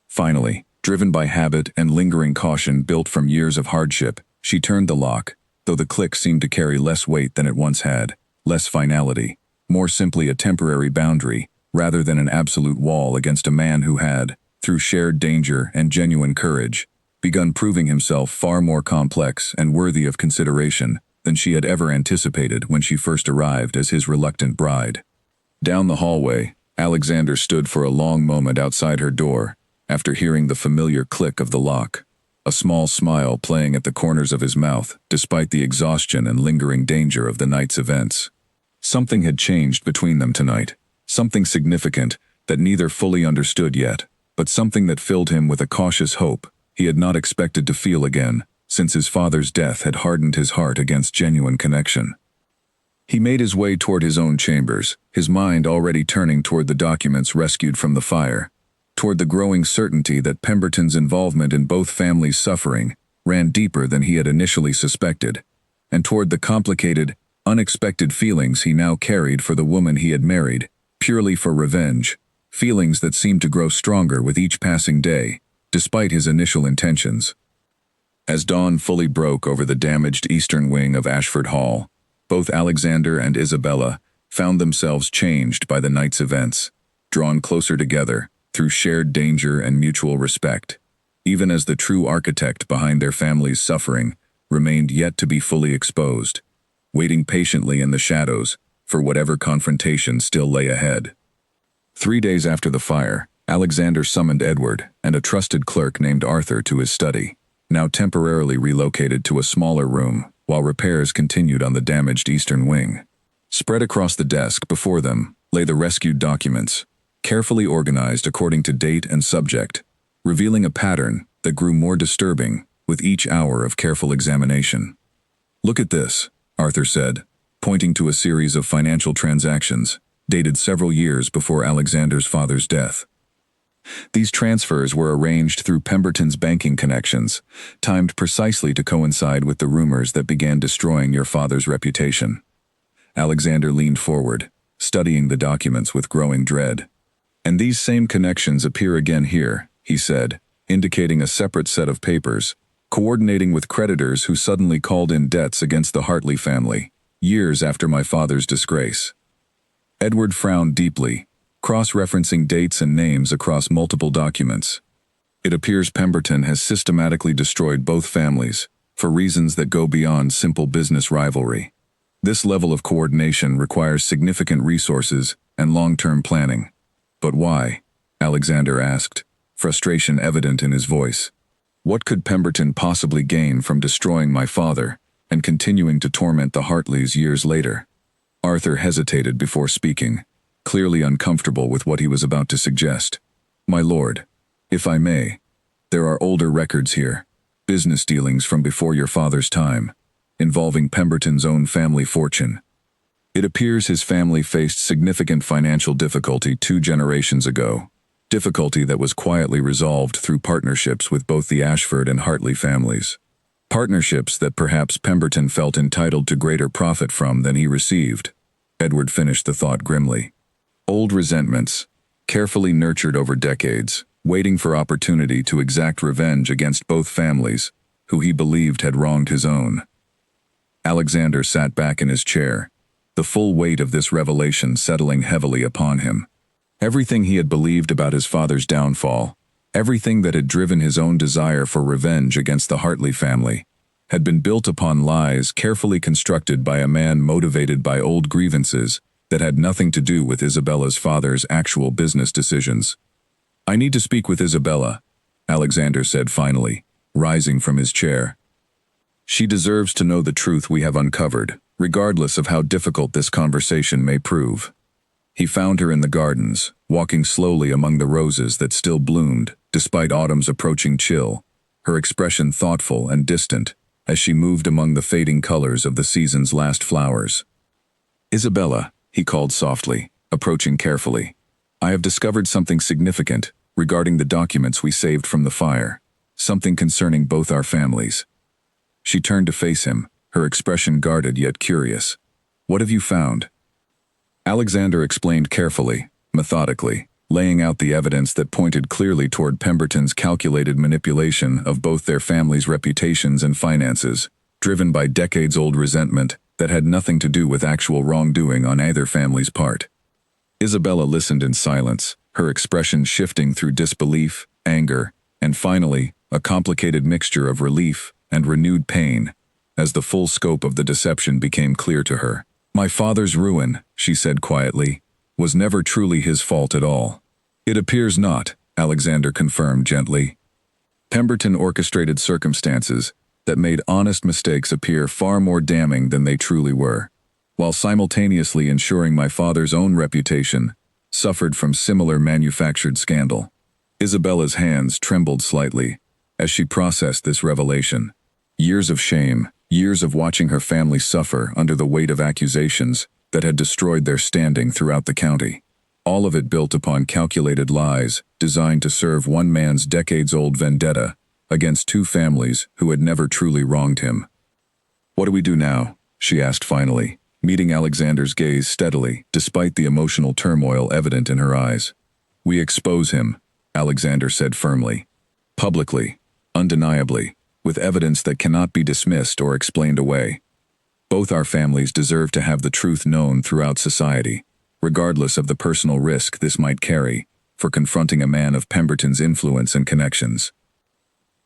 Finally, driven by habit and lingering caution built from years of hardship, she turned the lock, though the click seemed to carry less weight than it once had, less finality, more simply a temporary boundary, rather than an absolute wall against a man who had, through shared danger and genuine courage, begun proving himself far more complex and worthy of consideration than she had ever anticipated when she first arrived as his reluctant bride. Down the hallway, Alexander stood for a long moment outside her door, after hearing the familiar click of the lock, a small smile playing at the corners of his mouth despite the exhaustion and lingering danger of the night's events. Something had changed between them tonight, something significant that neither fully understood yet, but something that filled him with a cautious hope he had not expected to feel again, since his father's death had hardened his heart against genuine connection. He made his way toward his own chambers, his mind already turning toward the documents rescued from the fire, toward the growing certainty that Pemberton's involvement in both families' suffering ran deeper than he had initially suspected, and toward the complicated, unexpected feelings he now carried for the woman he had married, purely for revenge, feelings that seemed to grow stronger with each passing day, despite his initial intentions. As dawn fully broke over the damaged eastern wing of Ashford Hall, both Alexander and Isabella found themselves changed by the night's events, drawn closer together through shared danger and mutual respect, even as the true architect behind their family's suffering remained yet to be fully exposed, waiting patiently in the shadows for whatever confrontation still lay ahead. 3 days after the fire, Alexander summoned Edward and a trusted clerk named Arthur to his study, now temporarily relocated to a smaller room while repairs continued on the damaged eastern wing. Spread across the desk before them lay the rescued documents, carefully organized according to date and subject, revealing a pattern that grew more disturbing with each hour of careful examination. "Look at this," Arthur said, pointing to a series of financial transactions dated several years before Alexander's father's death. These transfers were arranged through Pemberton's banking connections, timed precisely to coincide with the rumors that began destroying your father's reputation. Alexander leaned forward, studying the documents with growing dread. "And these same connections appear again here," he said, indicating a separate set of papers, coordinating with creditors who suddenly called in debts against the Hartley family, years after my father's disgrace. Edward frowned deeply, cross-referencing dates and names across multiple documents. "It appears Pemberton has systematically destroyed both families, for reasons that go beyond simple business rivalry. This level of coordination requires significant resources and long-term planning." "But why?" Alexander asked, frustration evident in his voice. "What could Pemberton possibly gain from destroying my father and continuing to torment the Hartleys years later?" Arthur hesitated before speaking, clearly uncomfortable with what he was about to suggest. "My lord," If I may, there are older records here, business dealings from before your father's time, involving Pemberton's own family fortune. It appears his family faced significant financial difficulty 2 generations ago, difficulty that was quietly resolved through partnerships with both the Ashford and Hartley families. Partnerships that perhaps Pemberton felt entitled to greater profit from than he received. Edward finished the thought grimly. Old resentments, carefully nurtured over decades, waiting for opportunity to exact revenge against both families, who he believed had wronged his own. Alexander sat back in his chair, the full weight of this revelation settling heavily upon him. Everything he had believed about his father's downfall, everything that had driven his own desire for revenge against the Hartley family, had been built upon lies carefully constructed by a man motivated by old grievances that had nothing to do with Isabella's father's actual business decisions. "I need to speak with Isabella," Alexander said finally, rising from his chair. "She deserves to know the truth we have uncovered, regardless of how difficult this conversation may prove." He found her in the gardens, walking slowly among the roses that still bloomed, despite autumn's approaching chill, her expression thoughtful and distant as she moved among the fading colors of the season's last flowers. "Isabella," he called softly, approaching carefully, "I have discovered something significant regarding the documents we saved from the fire, something concerning both our families." She turned to face him, her expression guarded yet curious. "What have you found?" Alexander explained carefully, methodically, laying out the evidence that pointed clearly toward Pemberton's calculated manipulation of both their families' reputations and finances, driven by decades-old resentment that had nothing to do with actual wrongdoing on either family's part. Isabella listened in silence, her expression shifting through disbelief, anger, and finally, a complicated mixture of relief and renewed pain, as the full scope of the deception became clear to her. "My father's ruin," she said quietly, "was never truly his fault at all." "It appears not," Alexander confirmed gently. "Pemberton orchestrated circumstances that made honest mistakes appear far more damning than they truly were, while simultaneously ensuring my father's own reputation suffered from similar manufactured scandal." Isabella's hands trembled slightly as she processed this revelation. Years of shame, years of watching her family suffer under the weight of accusations that had destroyed their standing throughout the county. All of it built upon calculated lies designed to serve one man's decades-old vendetta against 2 families who had never truly wronged him. "What do we do now?" she asked finally, meeting Alexander's gaze steadily, despite the emotional turmoil evident in her eyes. "We expose him," Alexander said firmly. "Publicly, undeniably, with evidence that cannot be dismissed or explained away. Both our families deserve to have the truth known throughout society, regardless of the personal risk this might carry for confronting a man of Pemberton's influence and connections."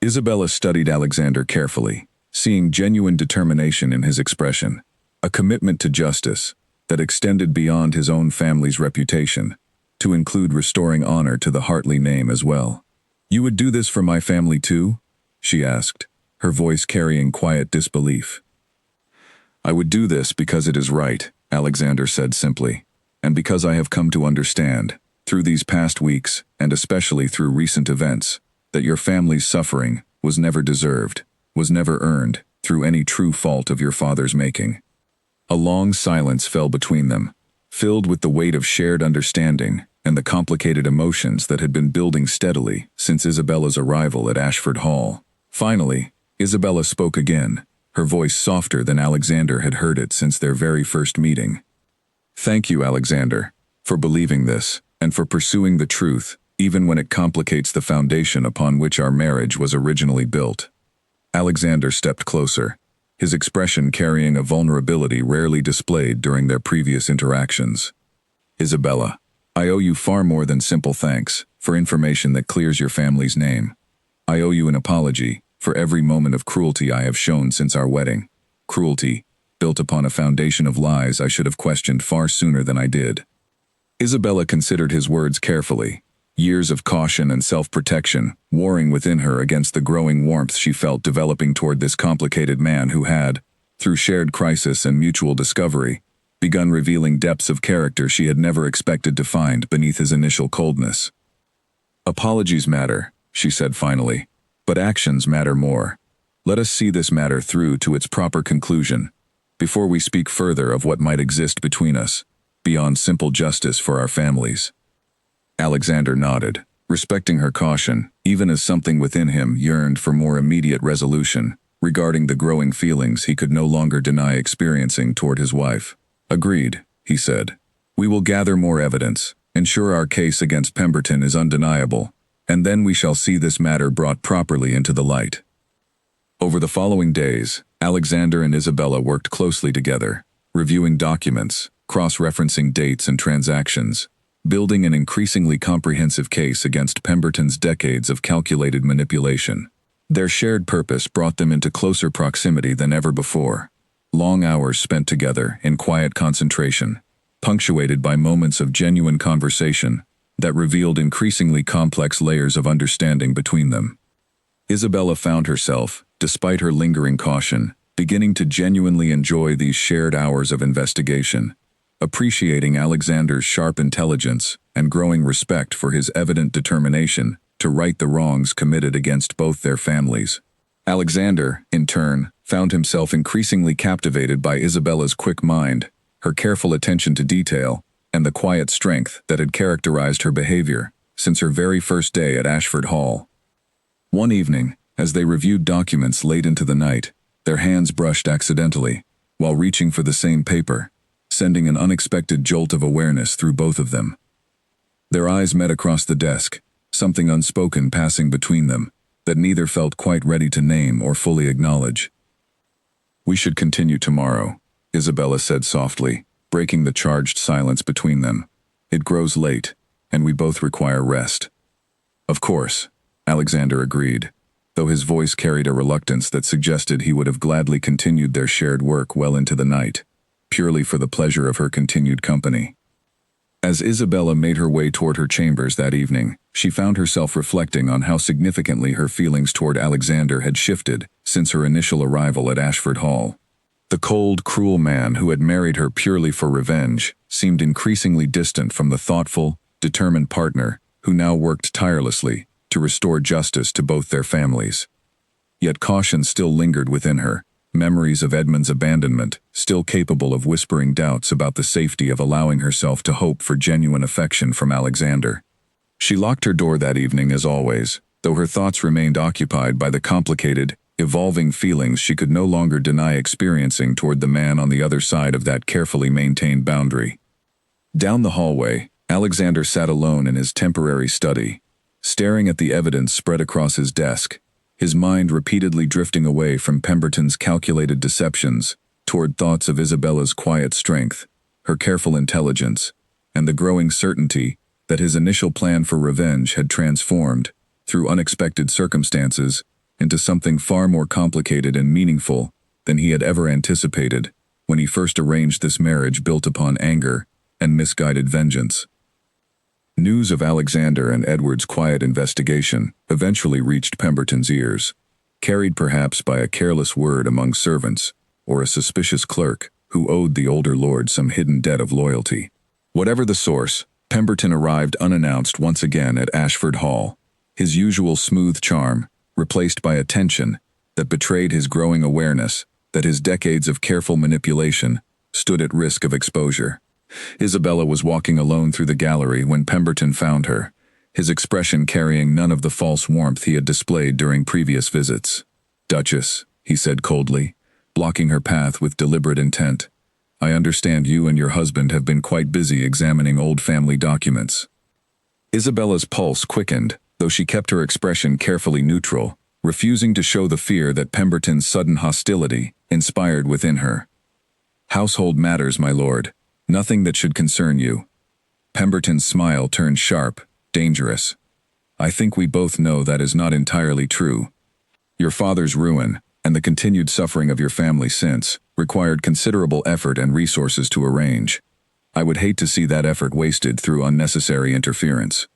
Isabella studied Alexander carefully, seeing genuine determination in his expression, a commitment to justice that extended beyond his own family's reputation, to include restoring honor to the Hartley name as well. "You would do this for my family too?" she asked, her voice carrying quiet disbelief. "I would do this because it is right," Alexander said simply, "and because I have come to understand, through these past weeks, and especially through recent events, that your family's suffering was never deserved, was never earned, through any true fault of your father's making." A long silence fell between them, filled with the weight of shared understanding and the complicated emotions that had been building steadily since Isabella's arrival at Ashford Hall. Finally, Isabella spoke again, her voice softer than Alexander had heard it since their very first meeting. "Thank you, Alexander, for believing this, and for pursuing the truth, even when it complicates the foundation upon which our marriage was originally built." Alexander stepped closer, his expression carrying a vulnerability rarely displayed during their previous interactions. "Isabella, I owe you far more than simple thanks for information that clears your family's name. I owe you an apology for every moment of cruelty I have shown since our wedding. Cruelty, built upon a foundation of lies I should have questioned far sooner than I did." Isabella considered his words carefully, years of caution and self-protection warring within her against the growing warmth she felt developing toward this complicated man who had, through shared crisis and mutual discovery, begun revealing depths of character she had never expected to find beneath his initial coldness. "Apologies matter," she said finally. But actions matter more. Let us see this matter through to its proper conclusion, before we speak further of what might exist between us, beyond simple justice for our families. Alexander nodded, respecting her caution, even as something within him yearned for more immediate resolution regarding the growing feelings he could no longer deny experiencing toward his wife. Agreed, he said. We will gather more evidence, ensure our case against Pemberton is undeniable, and then we shall see this matter brought properly into the light. Over the following days, Alexander and Isabella worked closely together, reviewing documents, cross-referencing dates and transactions, building an increasingly comprehensive case against Pemberton's decades of calculated manipulation. Their shared purpose brought them into closer proximity than ever before. Long hours spent together in quiet concentration, punctuated by moments of genuine conversation that revealed increasingly complex layers of understanding between them. Isabella found herself, despite her lingering caution, beginning to genuinely enjoy these shared hours of investigation, appreciating Alexander's sharp intelligence and growing respect for his evident determination to right the wrongs committed against both their families. Alexander, in turn, found himself increasingly captivated by Isabella's quick mind, her careful attention to detail, and the quiet strength that had characterized her behavior since her very first day at Ashford Hall. One evening, as they reviewed documents late into the night, their hands brushed accidentally, while reaching for the same paper, sending an unexpected jolt of awareness through both of them. Their eyes met across the desk, something unspoken passing between them that neither felt quite ready to name or fully acknowledge. "We should continue tomorrow," Isabella said softly, breaking the charged silence between them. "It grows late, and we both require rest." "Of course," Alexander agreed, though his voice carried a reluctance that suggested he would have gladly continued their shared work well into the night, purely for the pleasure of her continued company. As Isabella made her way toward her chambers that evening, she found herself reflecting on how significantly her feelings toward Alexander had shifted since her initial arrival at Ashford Hall. The cold, cruel man who had married her purely for revenge seemed increasingly distant from the thoughtful, determined partner who now worked tirelessly to restore justice to both their families. Yet caution still lingered within her, memories of Edmund's abandonment still capable of whispering doubts about the safety of allowing herself to hope for genuine affection from Alexander. She locked her door that evening as always, though her thoughts remained occupied by the complicated, evolving feelings she could no longer deny experiencing toward the man on the other side of that carefully maintained boundary. Down the hallway, Alexander sat alone in his temporary study, staring at the evidence spread across his desk, his mind repeatedly drifting away from Pemberton's calculated deceptions toward thoughts of Isabella's quiet strength, her careful intelligence, and the growing certainty that his initial plan for revenge had transformed, through unexpected circumstances, into something far more complicated and meaningful than he had ever anticipated when he first arranged this marriage built upon anger and misguided vengeance. News of Alexander and Edward's quiet investigation eventually reached Pemberton's ears, carried perhaps by a careless word among servants or a suspicious clerk who owed the older lord some hidden debt of loyalty. Whatever the source, Pemberton arrived unannounced once again at Ashford Hall, his usual smooth charm replaced by a tension that betrayed his growing awareness that his decades of careful manipulation stood at risk of exposure. Isabella was walking alone through the gallery when Pemberton found her, his expression carrying none of the false warmth he had displayed during previous visits. "Duchess," he said coldly, blocking her path with deliberate intent, "I understand you and your husband have been quite busy examining old family documents." Isabella's pulse quickened, though she kept her expression carefully neutral, refusing to show the fear that Pemberton's sudden hostility inspired within her. "Household matters, my lord. Nothing that should concern you." Pemberton's smile turned sharp, dangerous. "I think we both know that is not entirely true. Your father's ruin, and the continued suffering of your family since, required considerable effort and resources to arrange. I would hate to see that effort wasted through unnecessary interference."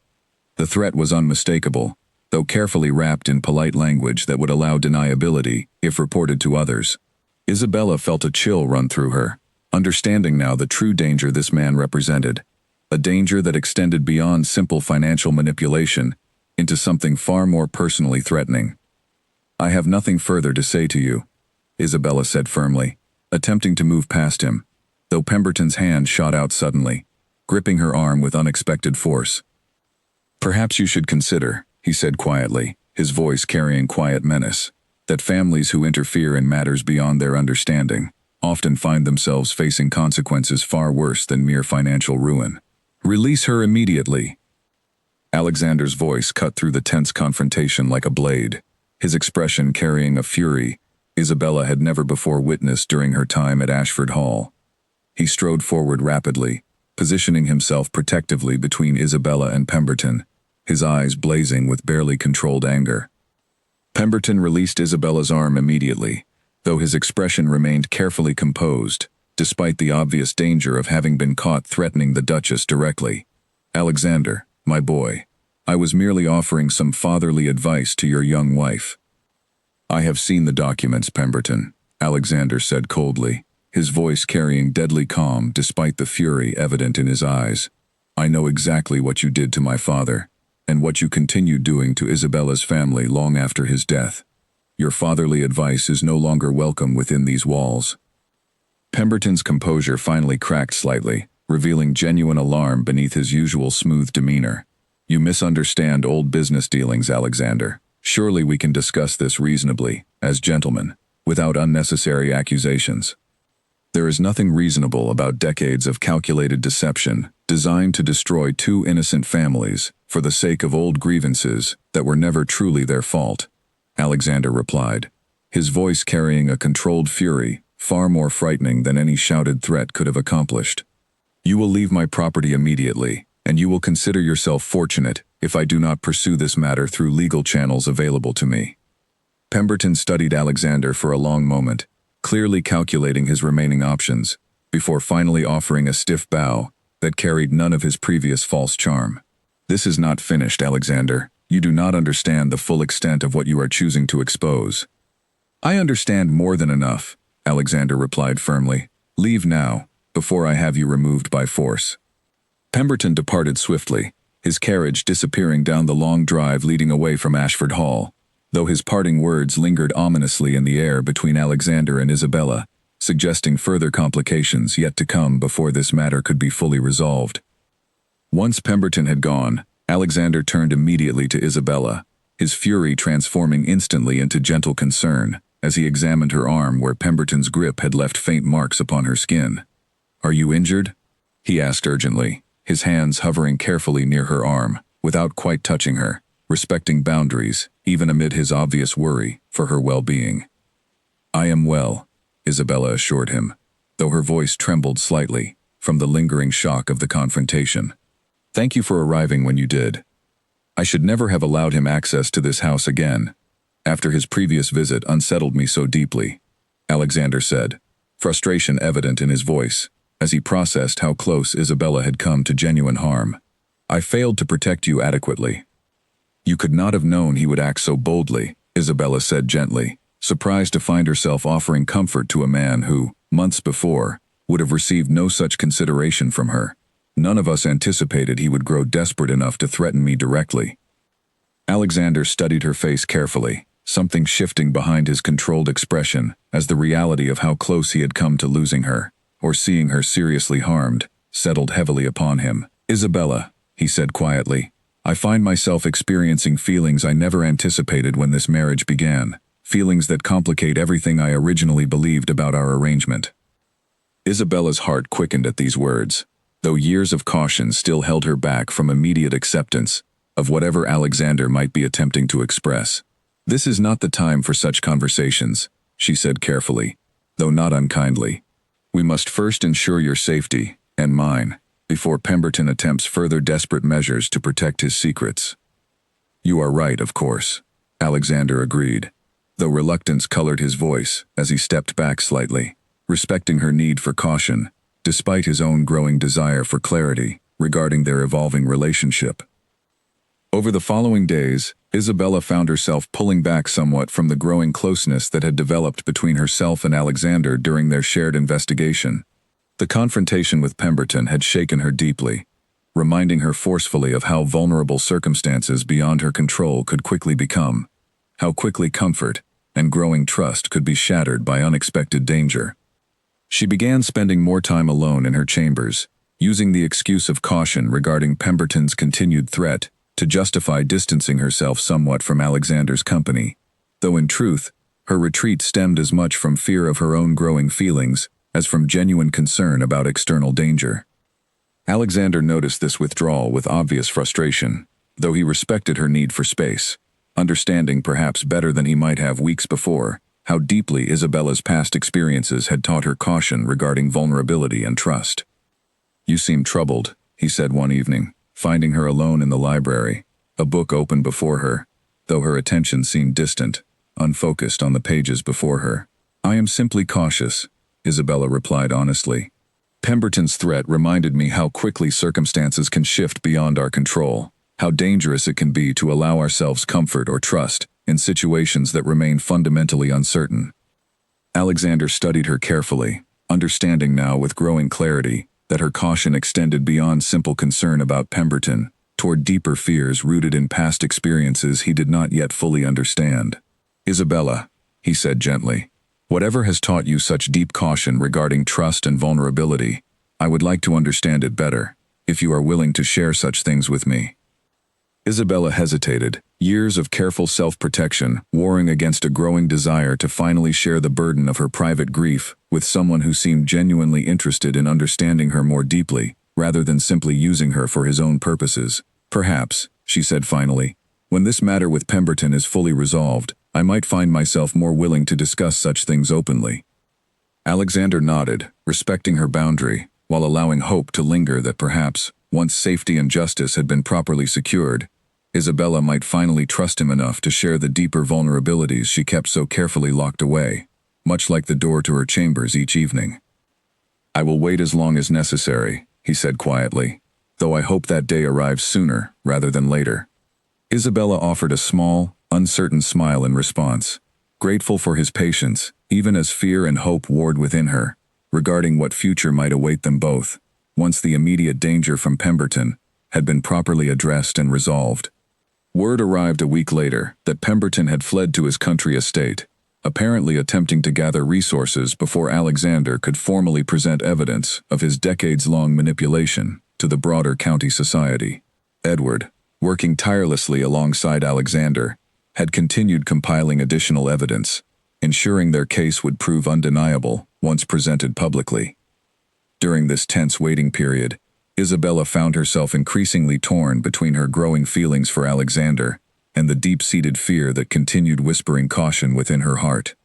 The threat was unmistakable, though carefully wrapped in polite language that would allow deniability if reported to others. Isabella felt a chill run through her, understanding now the true danger this man represented, a danger that extended beyond simple financial manipulation into something far more personally threatening. "I have nothing further to say to you," Isabella said firmly, attempting to move past him, though Pemberton's hand shot out suddenly, gripping her arm with unexpected force. "Perhaps you should consider," he said quietly, his voice carrying quiet menace, "that families who interfere in matters beyond their understanding often find themselves facing consequences far worse than mere financial ruin. Release her immediately." Alexander's voice cut through the tense confrontation like a blade, his expression carrying a fury Isabella had never before witnessed during her time at Ashford Hall. He strode forward rapidly, positioning himself protectively between Isabella and Pemberton, his eyes blazing with barely controlled anger. Pemberton released Isabella's arm immediately, though his expression remained carefully composed, despite the obvious danger of having been caught threatening the Duchess directly. "Alexander, my boy, I was merely offering some fatherly advice to your young wife." "I have seen the documents, Pemberton," Alexander said coldly, his voice carrying deadly calm despite the fury evident in his eyes. "I know exactly what you did to my father, and what you continued doing to Isabella's family long after his death. Your fatherly advice is no longer welcome within these walls." Pemberton's composure finally cracked slightly, revealing genuine alarm beneath his usual smooth demeanor. "You misunderstand old business dealings, Alexander. Surely we can discuss this reasonably, as gentlemen, without unnecessary accusations. There is nothing reasonable about decades of calculated deception designed to destroy two innocent families for the sake of old grievances that were never truly their fault," Alexander replied, his voice carrying a controlled fury far more frightening than any shouted threat could have accomplished. "You will leave my property immediately, and you will consider yourself fortunate if I do not pursue this matter through legal channels available to me." Pemberton studied Alexander for a long moment, clearly calculating his remaining options, before finally offering a stiff bow that carried none of his previous false charm. "This is not finished, Alexander. You do not understand the full extent of what you are choosing to expose." "I understand more than enough," Alexander replied firmly. "Leave now, before I have you removed by force." Pemberton departed swiftly, his carriage disappearing down the long drive leading away from Ashford Hall, though his parting words lingered ominously in the air between Alexander and Isabella, suggesting further complications yet to come before this matter could be fully resolved. Once Pemberton had gone, Alexander turned immediately to Isabella, his fury transforming instantly into gentle concern as he examined her arm where Pemberton's grip had left faint marks upon her skin. "Are you injured?" he asked urgently, his hands hovering carefully near her arm, without quite touching her, respecting boundaries, even amid his obvious worry for her well-being. "I am well," Isabella assured him, though her voice trembled slightly from the lingering shock of the confrontation. "Thank you for arriving when you did. I should never have allowed him access to this house again, after his previous visit unsettled me so deeply," Alexander said, frustration evident in his voice, as he processed how close Isabella had come to genuine harm. "I failed to protect you adequately." "You could not have known he would act so boldly," Isabella said gently, surprised to find herself offering comfort to a man who, months before, would have received no such consideration from her. "None of us anticipated he would grow desperate enough to threaten me directly." Alexander studied her face carefully, something shifting behind his controlled expression as the reality of how close he had come to losing her, or seeing her seriously harmed, settled heavily upon him. "Isabella," he said quietly, "I find myself experiencing feelings I never anticipated when this marriage began, feelings that complicate everything I originally believed about our arrangement." Isabella's heart quickened at these words, though years of caution still held her back from immediate acceptance of whatever Alexander might be attempting to express. "This is not the time for such conversations," she said carefully, though not unkindly. "We must first ensure your safety, and mine, before Pemberton attempts further desperate measures to protect his secrets." "You are right, of course," Alexander agreed, though reluctance colored his voice as he stepped back slightly, respecting her need for caution, despite his own growing desire for clarity regarding their evolving relationship. Over the following days, Isabella found herself pulling back somewhat from the growing closeness that had developed between herself and Alexander during their shared investigation. The confrontation with Pemberton had shaken her deeply, reminding her forcefully of how vulnerable circumstances beyond her control could quickly become, how quickly comfort and growing trust could be shattered by unexpected danger. She began spending more time alone in her chambers, using the excuse of caution regarding Pemberton's continued threat to justify distancing herself somewhat from Alexander's company, though in truth, her retreat stemmed as much from fear of her own growing feelings as from genuine concern about external danger. Alexander noticed this withdrawal with obvious frustration, though he respected her need for space, understanding perhaps better than he might have weeks before how deeply Isabella's past experiences had taught her caution regarding vulnerability and trust. "You seem troubled," he said one evening, finding her alone in the library, a book open before her, though her attention seemed distant, unfocused on the pages before her. "I am simply cautious," Isabella replied honestly. "Pemberton's threat reminded me how quickly circumstances can shift beyond our control, how dangerous it can be to allow ourselves comfort or trust in situations that remain fundamentally uncertain." Alexander studied her carefully, understanding now with growing clarity that her caution extended beyond simple concern about Pemberton toward deeper fears rooted in past experiences he did not yet fully understand. "Isabella," he said gently, "whatever has taught you such deep caution regarding trust and vulnerability, I would like to understand it better, if you are willing to share such things with me." Isabella hesitated, years of careful self-protection warring against a growing desire to finally share the burden of her private grief with someone who seemed genuinely interested in understanding her more deeply, rather than simply using her for his own purposes. "Perhaps," she said finally, "when this matter with Pemberton is fully resolved, I might find myself more willing to discuss such things openly." Alexander nodded, respecting her boundary, while allowing hope to linger that perhaps, once safety and justice had been properly secured, Isabella might finally trust him enough to share the deeper vulnerabilities she kept so carefully locked away, much like the door to her chambers each evening. "I will wait as long as necessary," he said quietly, "though I hope that day arrives sooner rather than later." Isabella offered a small, uncertain smile in response, grateful for his patience, even as fear and hope warred within her, regarding what future might await them both, once the immediate danger from Pemberton had been properly addressed and resolved. Word arrived a week later that Pemberton had fled to his country estate, apparently attempting to gather resources before Alexander could formally present evidence of his decades-long manipulation to the broader county society. Edward, working tirelessly alongside Alexander, had continued compiling additional evidence, ensuring their case would prove undeniable once presented publicly. During this tense waiting period, Isabella found herself increasingly torn between her growing feelings for Alexander and the deep-seated fear that continued whispering caution within her heart.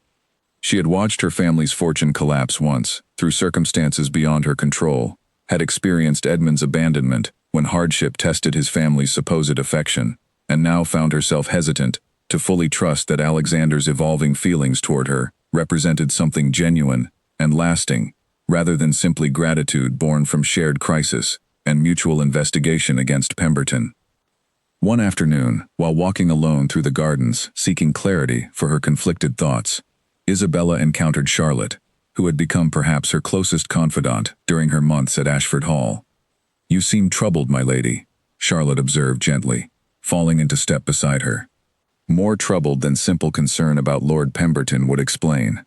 She had watched her family's fortune collapse once, through circumstances beyond her control, had experienced Edmund's abandonment when hardship tested his family's supposed affection, and now found herself hesitant to fully trust that Alexander's evolving feelings toward her represented something genuine and lasting, rather than simply gratitude born from shared crisis and mutual investigation against Pemberton. One afternoon, while walking alone through the gardens seeking clarity for her conflicted thoughts, Isabella encountered Charlotte, who had become perhaps her closest confidant during her months at Ashford Hall. "You seem troubled, my lady," Charlotte observed gently, falling into step beside her. More troubled than simple concern about Lord Pemberton would explain.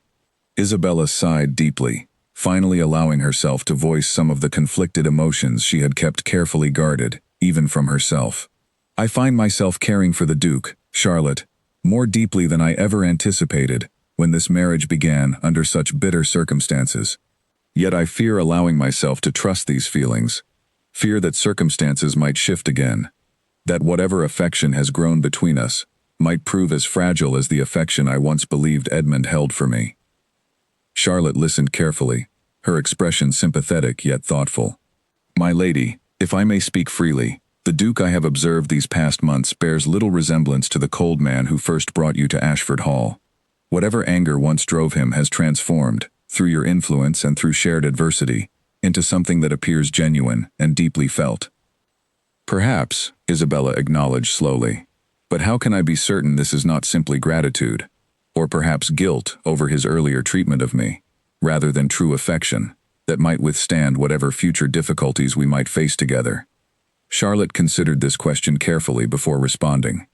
Isabella sighed deeply, finally allowing herself to voice some of the conflicted emotions she had kept carefully guarded, even from herself. "I find myself caring for the Duke, Charlotte, more deeply than I ever anticipated when this marriage began under such bitter circumstances. Yet I fear allowing myself to trust these feelings, fear that circumstances might shift again, that whatever affection has grown between us might prove as fragile as the affection I once believed Edmund held for me." Charlotte listened carefully, her expression sympathetic yet thoughtful. "My lady, if I may speak freely, the Duke I have observed these past months bears little resemblance to the cold man who first brought you to Ashford Hall. Whatever anger once drove him has transformed, through your influence and through shared adversity, into something that appears genuine and deeply felt." "Perhaps," Isabella acknowledged slowly, "but how can I be certain this is not simply gratitude? Or perhaps guilt over his earlier treatment of me, rather than true affection, that might withstand whatever future difficulties we might face together?" Charlotte considered this question carefully before responding.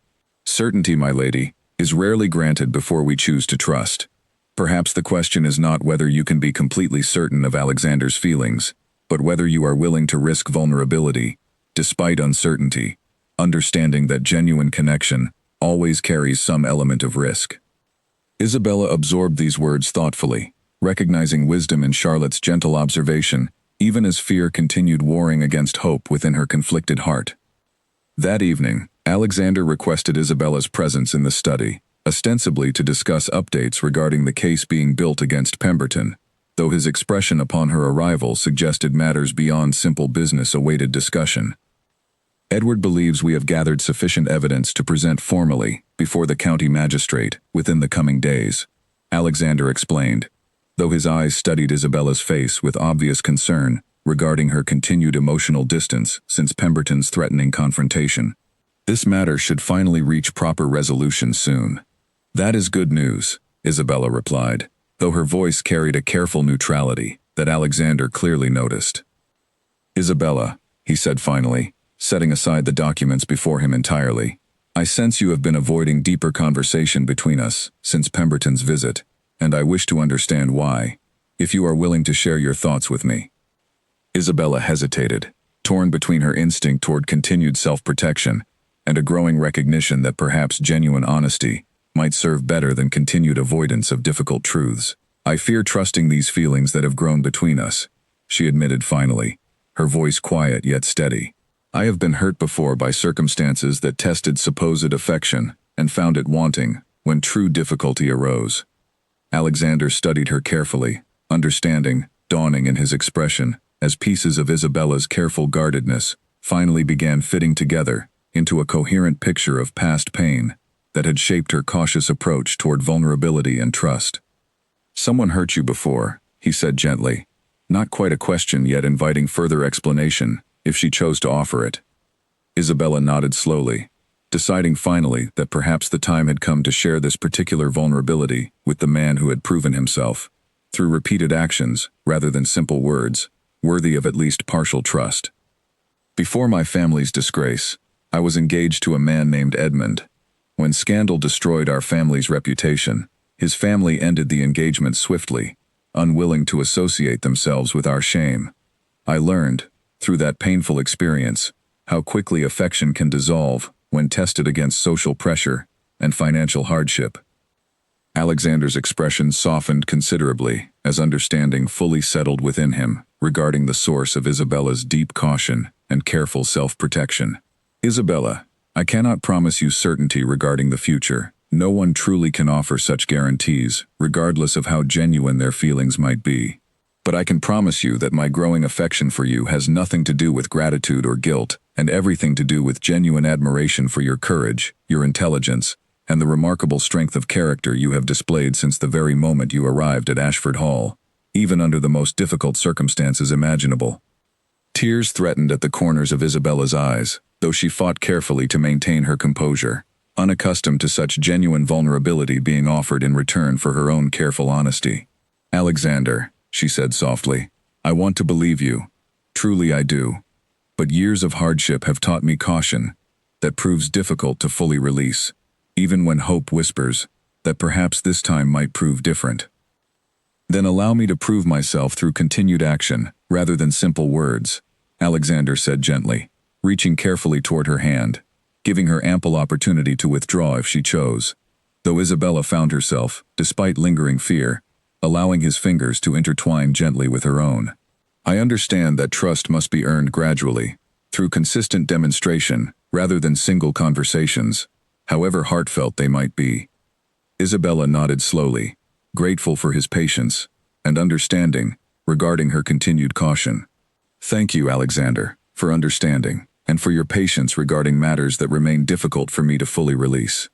Certainty, my lady, is rarely granted before we choose to trust. Perhaps the question is not whether you can be completely certain of Alexander's feelings, but whether you are willing to risk vulnerability, despite uncertainty, understanding that genuine connection always carries some element of risk. Isabella absorbed these words thoughtfully, recognizing wisdom in Charlotte's gentle observation, even as fear continued warring against hope within her conflicted heart. That evening, Alexander requested Isabella's presence in the study, ostensibly to discuss updates regarding the case being built against Pemberton, though his expression upon her arrival suggested matters beyond simple business awaited discussion. Edward believes we have gathered sufficient evidence to present formally before the county magistrate within the coming days, Alexander explained, though his eyes studied Isabella's face with obvious concern regarding her continued emotional distance since Pemberton's threatening confrontation. This matter should finally reach proper resolution soon. That is good news, Isabella replied, though her voice carried a careful neutrality that Alexander clearly noticed. Isabella, he said finally, setting aside the documents before him entirely, I sense you have been avoiding deeper conversation between us since Pemberton's visit, and I wish to understand why, if you are willing to share your thoughts with me. Isabella hesitated, torn between her instinct toward continued self-protection and a growing recognition that perhaps genuine honesty might serve better than continued avoidance of difficult truths. I fear trusting these feelings that have grown between us, she admitted finally, her voice quiet yet steady. I have been hurt before by circumstances that tested supposed affection and found it wanting when true difficulty arose. Alexander studied her carefully, understanding, dawning in his expression, as pieces of Isabella's careful guardedness finally began fitting together into a coherent picture of past pain that had shaped her cautious approach toward vulnerability and trust. Someone hurt you before, he said gently, not quite a question yet inviting further explanation if she chose to offer it. Isabella nodded slowly, deciding finally that perhaps the time had come to share this particular vulnerability with the man who had proven himself, through repeated actions rather than simple words, worthy of at least partial trust. Before my family's disgrace, I was engaged to a man named Edmund. When scandal destroyed our family's reputation, his family ended the engagement swiftly, unwilling to associate themselves with our shame. I learned, through that painful experience, how quickly affection can dissolve when tested against social pressure and financial hardship. Alexander's expression softened considerably as understanding fully settled within him regarding the source of Isabella's deep caution and careful self-protection. Isabella, I cannot promise you certainty regarding the future. No one truly can offer such guarantees, regardless of how genuine their feelings might be. But I can promise you that my growing affection for you has nothing to do with gratitude or guilt, and everything to do with genuine admiration for your courage, your intelligence, and the remarkable strength of character you have displayed since the very moment you arrived at Ashford Hall, even under the most difficult circumstances imaginable. Tears threatened at the corners of Isabella's eyes, though she fought carefully to maintain her composure, unaccustomed to such genuine vulnerability being offered in return for her own careful honesty. Alexander, she said softly, I want to believe you. Truly I do. But years of hardship have taught me caution that proves difficult to fully release, even when hope whispers that perhaps this time might prove different. Then allow me to prove myself through continued action rather than simple words, Alexander said gently, reaching carefully toward her hand, giving her ample opportunity to withdraw if she chose, though Isabella found herself, despite lingering fear, allowing his fingers to intertwine gently with her own. I understand that trust must be earned gradually, through consistent demonstration rather than single conversations, however heartfelt they might be. Isabella nodded slowly, grateful for his patience and understanding regarding her continued caution. Thank you, Alexander, for understanding, and for your patience regarding matters that remain difficult for me to fully release.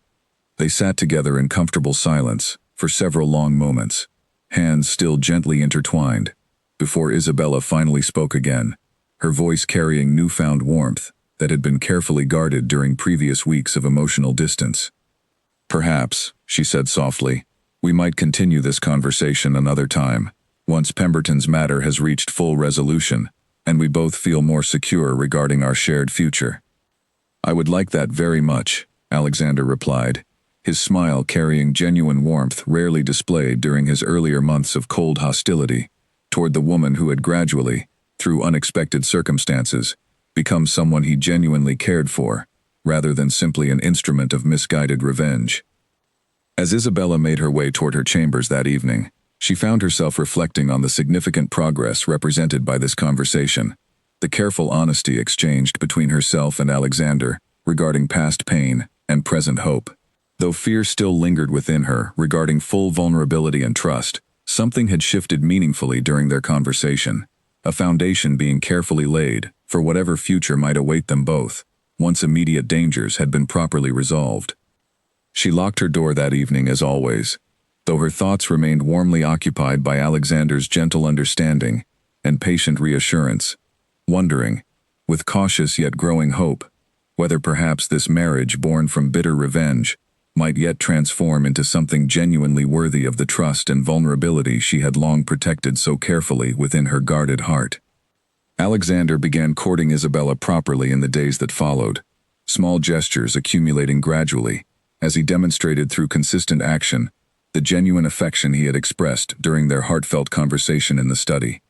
They sat together in comfortable silence for several long moments, hands still gently intertwined, before Isabella finally spoke again, her voice carrying newfound warmth that had been carefully guarded during previous weeks of emotional distance. Perhaps, she said softly, we might continue this conversation another time, once Pemberton's matter has reached full resolution, and we both feel more secure regarding our shared future." "I would like that very much," Alexander replied, his smile carrying genuine warmth rarely displayed during his earlier months of cold hostility toward the woman who had gradually, through unexpected circumstances, become someone he genuinely cared for, rather than simply an instrument of misguided revenge. As Isabella made her way toward her chambers that evening, she found herself reflecting on the significant progress represented by this conversation, the careful honesty exchanged between herself and Alexander regarding past pain and present hope. Though fear still lingered within her regarding full vulnerability and trust, something had shifted meaningfully during their conversation, a foundation being carefully laid for whatever future might await them both, once immediate dangers had been properly resolved. She locked her door that evening as always, though her thoughts remained warmly occupied by Alexander's gentle understanding and patient reassurance, wondering, with cautious yet growing hope, whether perhaps this marriage born from bitter revenge might yet transform into something genuinely worthy of the trust and vulnerability she had long protected so carefully within her guarded heart. Alexander began courting Isabella properly in the days that followed, small gestures accumulating gradually, as he demonstrated through consistent action the genuine affection he had expressed during their heartfelt conversation in the study.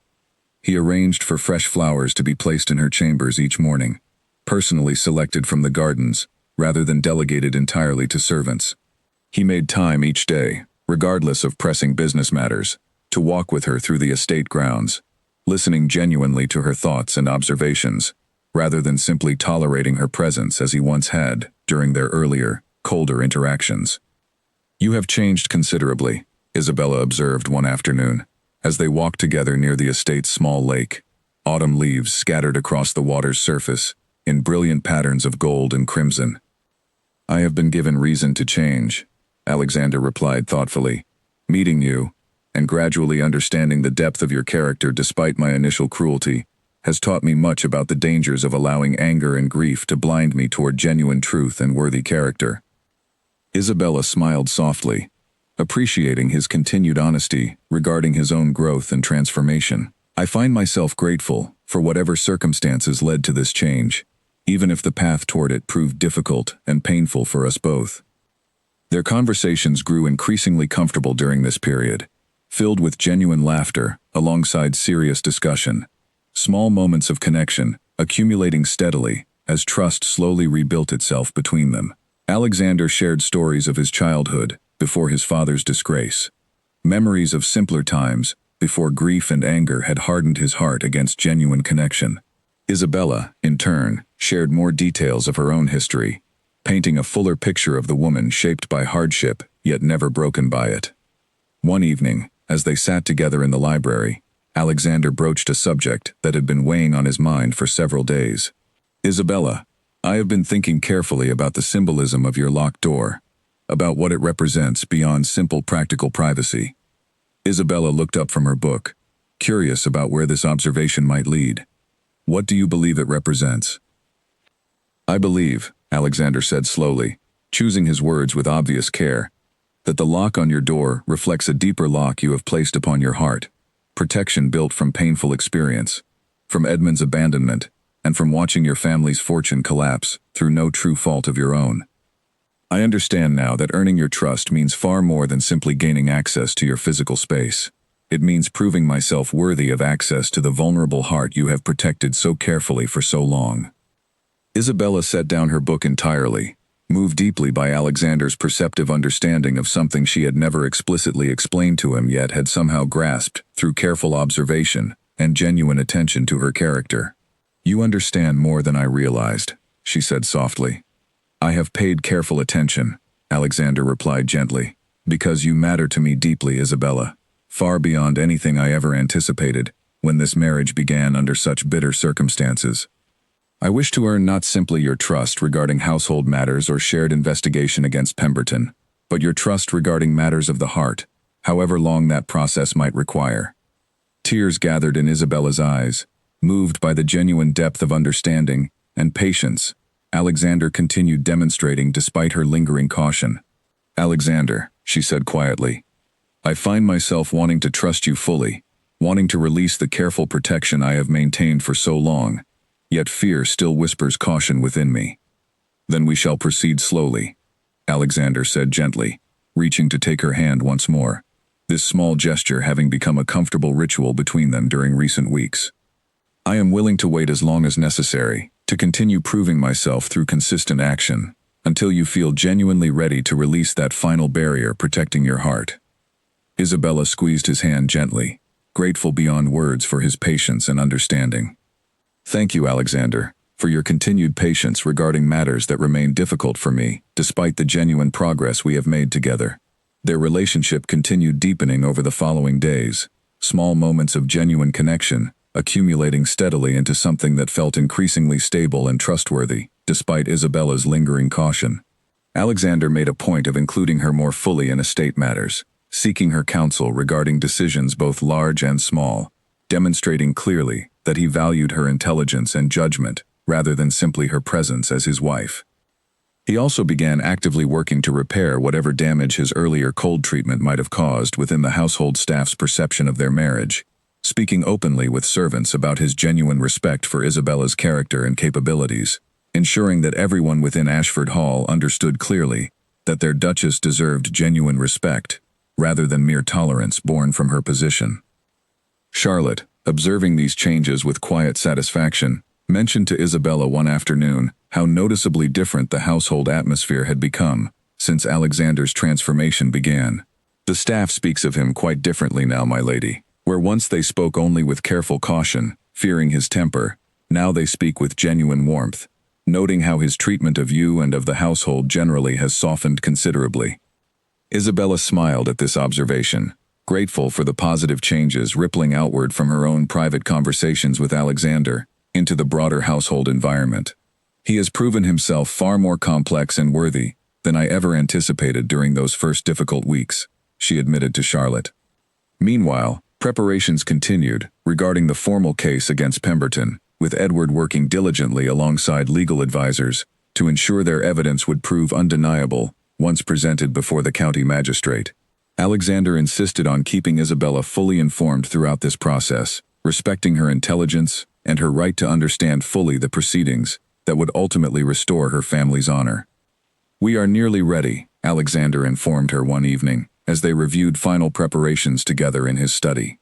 He arranged for fresh flowers to be placed in her chambers each morning, personally selected from the gardens, rather than delegated entirely to servants. He made time each day, regardless of pressing business matters, to walk with her through the estate grounds, listening genuinely to her thoughts and observations, rather than simply tolerating her presence as he once had during their earlier, colder interactions. "You have changed considerably," Isabella observed one afternoon, as they walked together near the estate's small lake, autumn leaves scattered across the water's surface in brilliant patterns of gold and crimson. "I have been given reason to change," Alexander replied thoughtfully. "Meeting you, and gradually understanding the depth of your character despite my initial cruelty, has taught me much about the dangers of allowing anger and grief to blind me toward genuine truth and worthy character." Isabella smiled softly, appreciating his continued honesty regarding his own growth and transformation. "I find myself grateful for whatever circumstances led to this change, even if the path toward it proved difficult and painful for us both." Their conversations grew increasingly comfortable during this period, filled with genuine laughter alongside serious discussion, small moments of connection accumulating steadily as trust slowly rebuilt itself between them. Alexander shared stories of his childhood before his father's disgrace, memories of simpler times before grief and anger had hardened his heart against genuine connection. Isabella, in turn, shared more details of her own history, painting a fuller picture of the woman shaped by hardship yet never broken by it. One evening, as they sat together in the library, Alexander broached a subject that had been weighing on his mind for several days. "Isabella, I have been thinking carefully about the symbolism of your locked door, about what it represents beyond simple practical privacy." Isabella looked up from her book, curious about where this observation might lead. "What do you believe it represents?" "I believe," Alexander said slowly, choosing his words with obvious care, "that the lock on your door reflects a deeper lock you have placed upon your heart, protection built from painful experience, from Edmund's abandonment, and from watching your family's fortune collapse through no true fault of your own. I understand now that earning your trust means far more than simply gaining access to your physical space. It means proving myself worthy of access to the vulnerable heart you have protected so carefully for so long." Isabella set down her book entirely, moved deeply by Alexander's perceptive understanding of something she had never explicitly explained to him yet had somehow grasped through careful observation and genuine attention to her character. "You understand more than I realized," she said softly. "I have paid careful attention," Alexander replied gently, "because you matter to me deeply, Isabella, far beyond anything I ever anticipated when this marriage began under such bitter circumstances. I wish to earn not simply your trust regarding household matters or shared investigation against Pemberton, but your trust regarding matters of the heart, however long that process might require." Tears gathered in Isabella's eyes. Moved by the genuine depth of understanding and patience, Alexander continued demonstrating despite her lingering caution. "Alexander," she said quietly, "I find myself wanting to trust you fully, wanting to release the careful protection I have maintained for so long, yet fear still whispers caution within me. Then we shall proceed slowly, Alexander said gently, reaching to take her hand once more, this small gesture having become a comfortable ritual between them during recent weeks. I am willing to wait as long as necessary, to continue proving myself through consistent action, until you feel genuinely ready to release that final barrier protecting your heart. Isabella squeezed his hand gently, grateful beyond words for his patience and understanding. Thank you, Alexander, for your continued patience regarding matters that remain difficult for me, despite the genuine progress we have made together. Their relationship continued deepening over the following days, small moments of genuine connection, accumulating steadily into something that felt increasingly stable and trustworthy, despite Isabella's lingering caution. Alexander made a point of including her more fully in estate matters, seeking her counsel regarding decisions both large and small, demonstrating clearly that he valued her intelligence and judgment rather than simply her presence as his wife. He also began actively working to repair whatever damage his earlier cold treatment might have caused within the household staff's perception of their marriage, speaking openly with servants about his genuine respect for Isabella's character and capabilities, ensuring that everyone within Ashford Hall understood clearly that their Duchess deserved genuine respect, rather than mere tolerance born from her position. Charlotte, observing these changes with quiet satisfaction, mentioned to Isabella one afternoon how noticeably different the household atmosphere had become since Alexander's transformation began. The staff speaks of him quite differently now, my lady. Where once they spoke only with careful caution, fearing his temper, now they speak with genuine warmth, noting how his treatment of you and of the household generally has softened considerably. Isabella smiled at this observation, grateful for the positive changes rippling outward from her own private conversations with Alexander into the broader household environment. He has proven himself far more complex and worthy than I ever anticipated during those first difficult weeks, she admitted to Charlotte. Meanwhile, preparations continued regarding the formal case against Pemberton, with Edward working diligently alongside legal advisors to ensure their evidence would prove undeniable once presented before the county magistrate. Alexander insisted on keeping Isabella fully informed throughout this process, respecting her intelligence and her right to understand fully the proceedings that would ultimately restore her family's honor. We are nearly ready, Alexander informed her one evening, as they reviewed final preparations together in his study.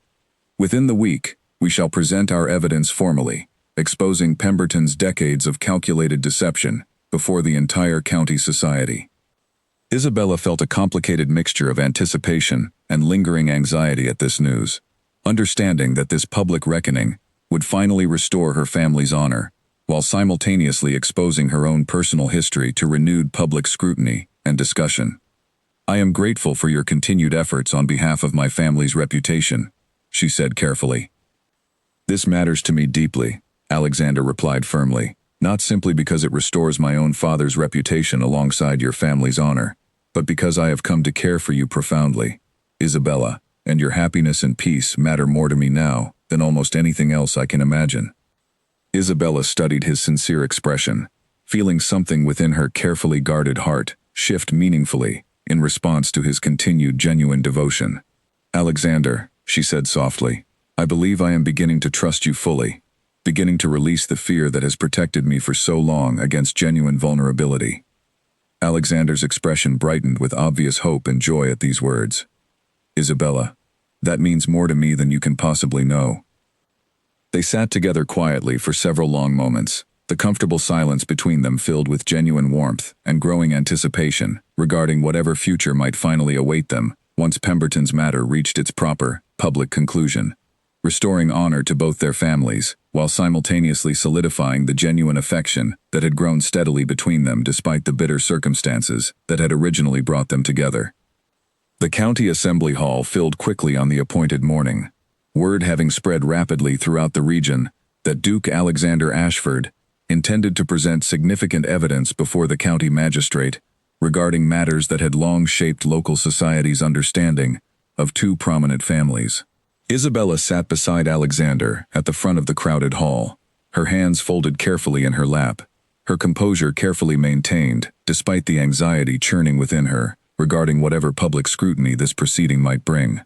Within the week, we shall present our evidence formally, exposing Pemberton's decades of calculated deception before the entire county society. Isabella felt a complicated mixture of anticipation and lingering anxiety at this news, understanding that this public reckoning would finally restore her family's honor, while simultaneously exposing her own personal history to renewed public scrutiny and discussion. I am grateful for your continued efforts on behalf of my family's reputation, she said carefully. This matters to me deeply, Alexander replied firmly, not simply because it restores my own father's reputation alongside your family's honor, but because I have come to care for you profoundly, Isabella, and your happiness and peace matter more to me now than almost anything else I can imagine. Isabella studied his sincere expression, feeling something within her carefully guarded heart shift meaningfully in response to his continued genuine devotion. Alexander, she said softly, I believe I am beginning to trust you fully, beginning to release the fear that has protected me for so long against genuine vulnerability. Alexander's expression brightened with obvious hope and joy at these words. Isabella, that means more to me than you can possibly know. They sat together quietly for several long moments, the comfortable silence between them filled with genuine warmth and growing anticipation regarding whatever future might finally await them once Pemberton's matter reached its proper, public conclusion, restoring honor to both their families while simultaneously solidifying the genuine affection that had grown steadily between them despite the bitter circumstances that had originally brought them together. The county assembly hall filled quickly on the appointed morning, word having spread rapidly throughout the region that Duke Alexander Ashford intended to present significant evidence before the county magistrate regarding matters that had long shaped local society's understanding of two prominent families. Isabella sat beside Alexander at the front of the crowded hall, her hands folded carefully in her lap, her composure carefully maintained despite the anxiety churning within her regarding whatever public scrutiny this proceeding might bring.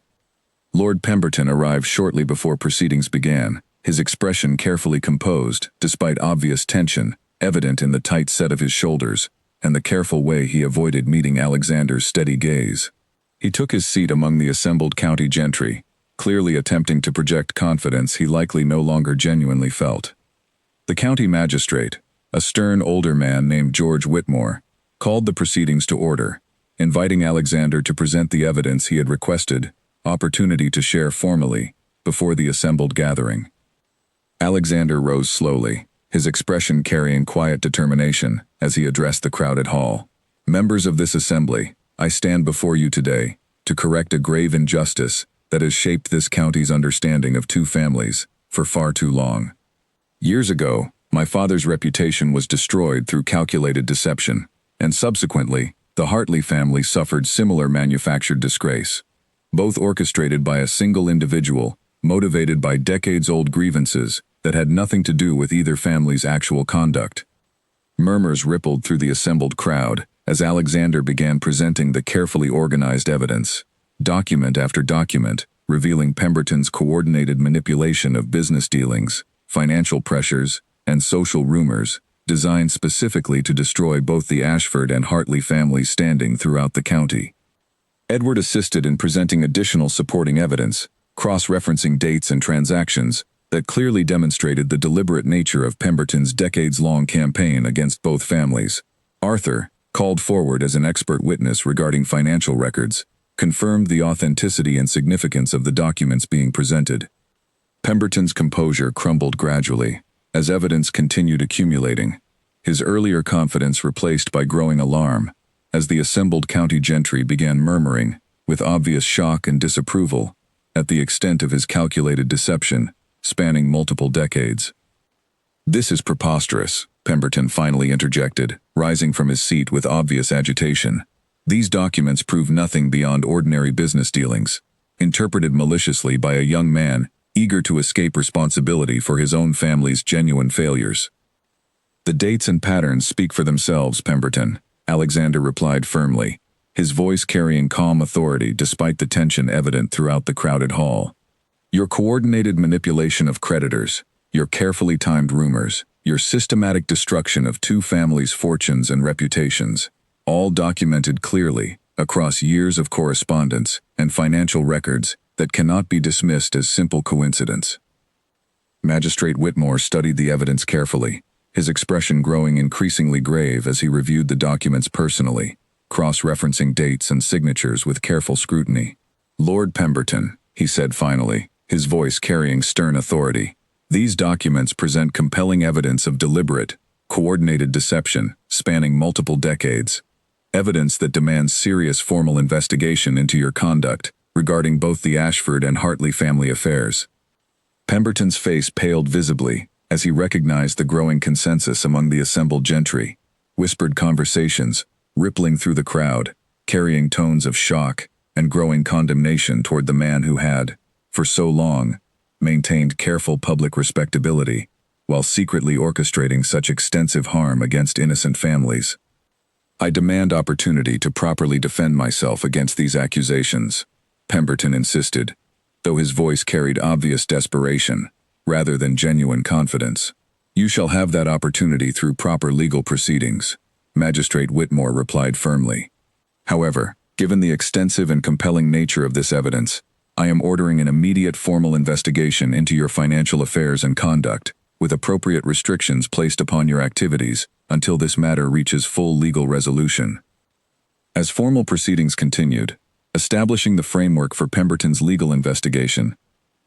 Lord Pemberton arrived shortly before proceedings began, his expression carefully composed, despite obvious tension, evident in the tight set of his shoulders, and the careful way he avoided meeting Alexander's steady gaze. He took his seat among the assembled county gentry, clearly attempting to project confidence he likely no longer genuinely felt. The county magistrate, a stern older man named George Whitmore, called the proceedings to order, inviting Alexander to present the evidence he had requested, opportunity to share formally, before the assembled gathering. Alexander rose slowly, his expression carrying quiet determination as he addressed the crowded hall. Members of this assembly, I stand before you today to correct a grave injustice that has shaped this county's understanding of two families for far too long. Years ago, my father's reputation was destroyed through calculated deception, and subsequently, the Hartley family suffered similar manufactured disgrace, both orchestrated by a single individual, motivated by decades-old grievances that had nothing to do with either family's actual conduct. Murmurs rippled through the assembled crowd as Alexander began presenting the carefully organized evidence, document after document, revealing Pemberton's coordinated manipulation of business dealings, financial pressures, and social rumors, designed specifically to destroy both the Ashford and Hartley families' standing throughout the county. Edward assisted in presenting additional supporting evidence, cross-referencing dates and transactions that clearly demonstrated the deliberate nature of Pemberton's decades-long campaign against both families. Arthur, called forward as an expert witness regarding financial records, confirmed the authenticity and significance of the documents being presented. Pemberton's composure crumbled gradually as evidence continued accumulating, his earlier confidence replaced by growing alarm as the assembled county gentry began murmuring, with obvious shock and disapproval, at the extent of his calculated deception, spanning multiple decades. "This is preposterous," Pemberton finally interjected, rising from his seat with obvious agitation. "These documents prove nothing beyond ordinary business dealings, interpreted maliciously by a young man eager to escape responsibility for his own family's genuine failures." "The dates and patterns speak for themselves, Pemberton," Alexander replied firmly, his voice carrying calm authority despite the tension evident throughout the crowded hall. "Your coordinated manipulation of creditors, your carefully timed rumors, your systematic destruction of two families' fortunes and reputations, all documented clearly across years of correspondence and financial records that cannot be dismissed as simple coincidence." Magistrate Whitmore studied the evidence carefully, his expression growing increasingly grave as he reviewed the documents personally, cross-referencing dates and signatures with careful scrutiny. "Lord Pemberton," he said finally, his voice carrying stern authority, "these documents present compelling evidence of deliberate, coordinated deception spanning multiple decades, evidence that demands serious formal investigation into your conduct regarding both the Ashford and Hartley family affairs." Pemberton's face paled visibly as he recognized the growing consensus among the assembled gentry, whispered conversations, rippling through the crowd, carrying tones of shock and growing condemnation toward the man who had, for so long, maintained careful public respectability, while secretly orchestrating such extensive harm against innocent families. "I demand opportunity to properly defend myself against these accusations," Pemberton insisted, though his voice carried obvious desperation, rather than genuine confidence. "You shall have that opportunity through proper legal proceedings," Magistrate Whitmore replied firmly. "However, given the extensive and compelling nature of this evidence, I am ordering an immediate formal investigation into your financial affairs and conduct, with appropriate restrictions placed upon your activities until this matter reaches full legal resolution." As formal proceedings continued, establishing the framework for Pemberton's legal investigation,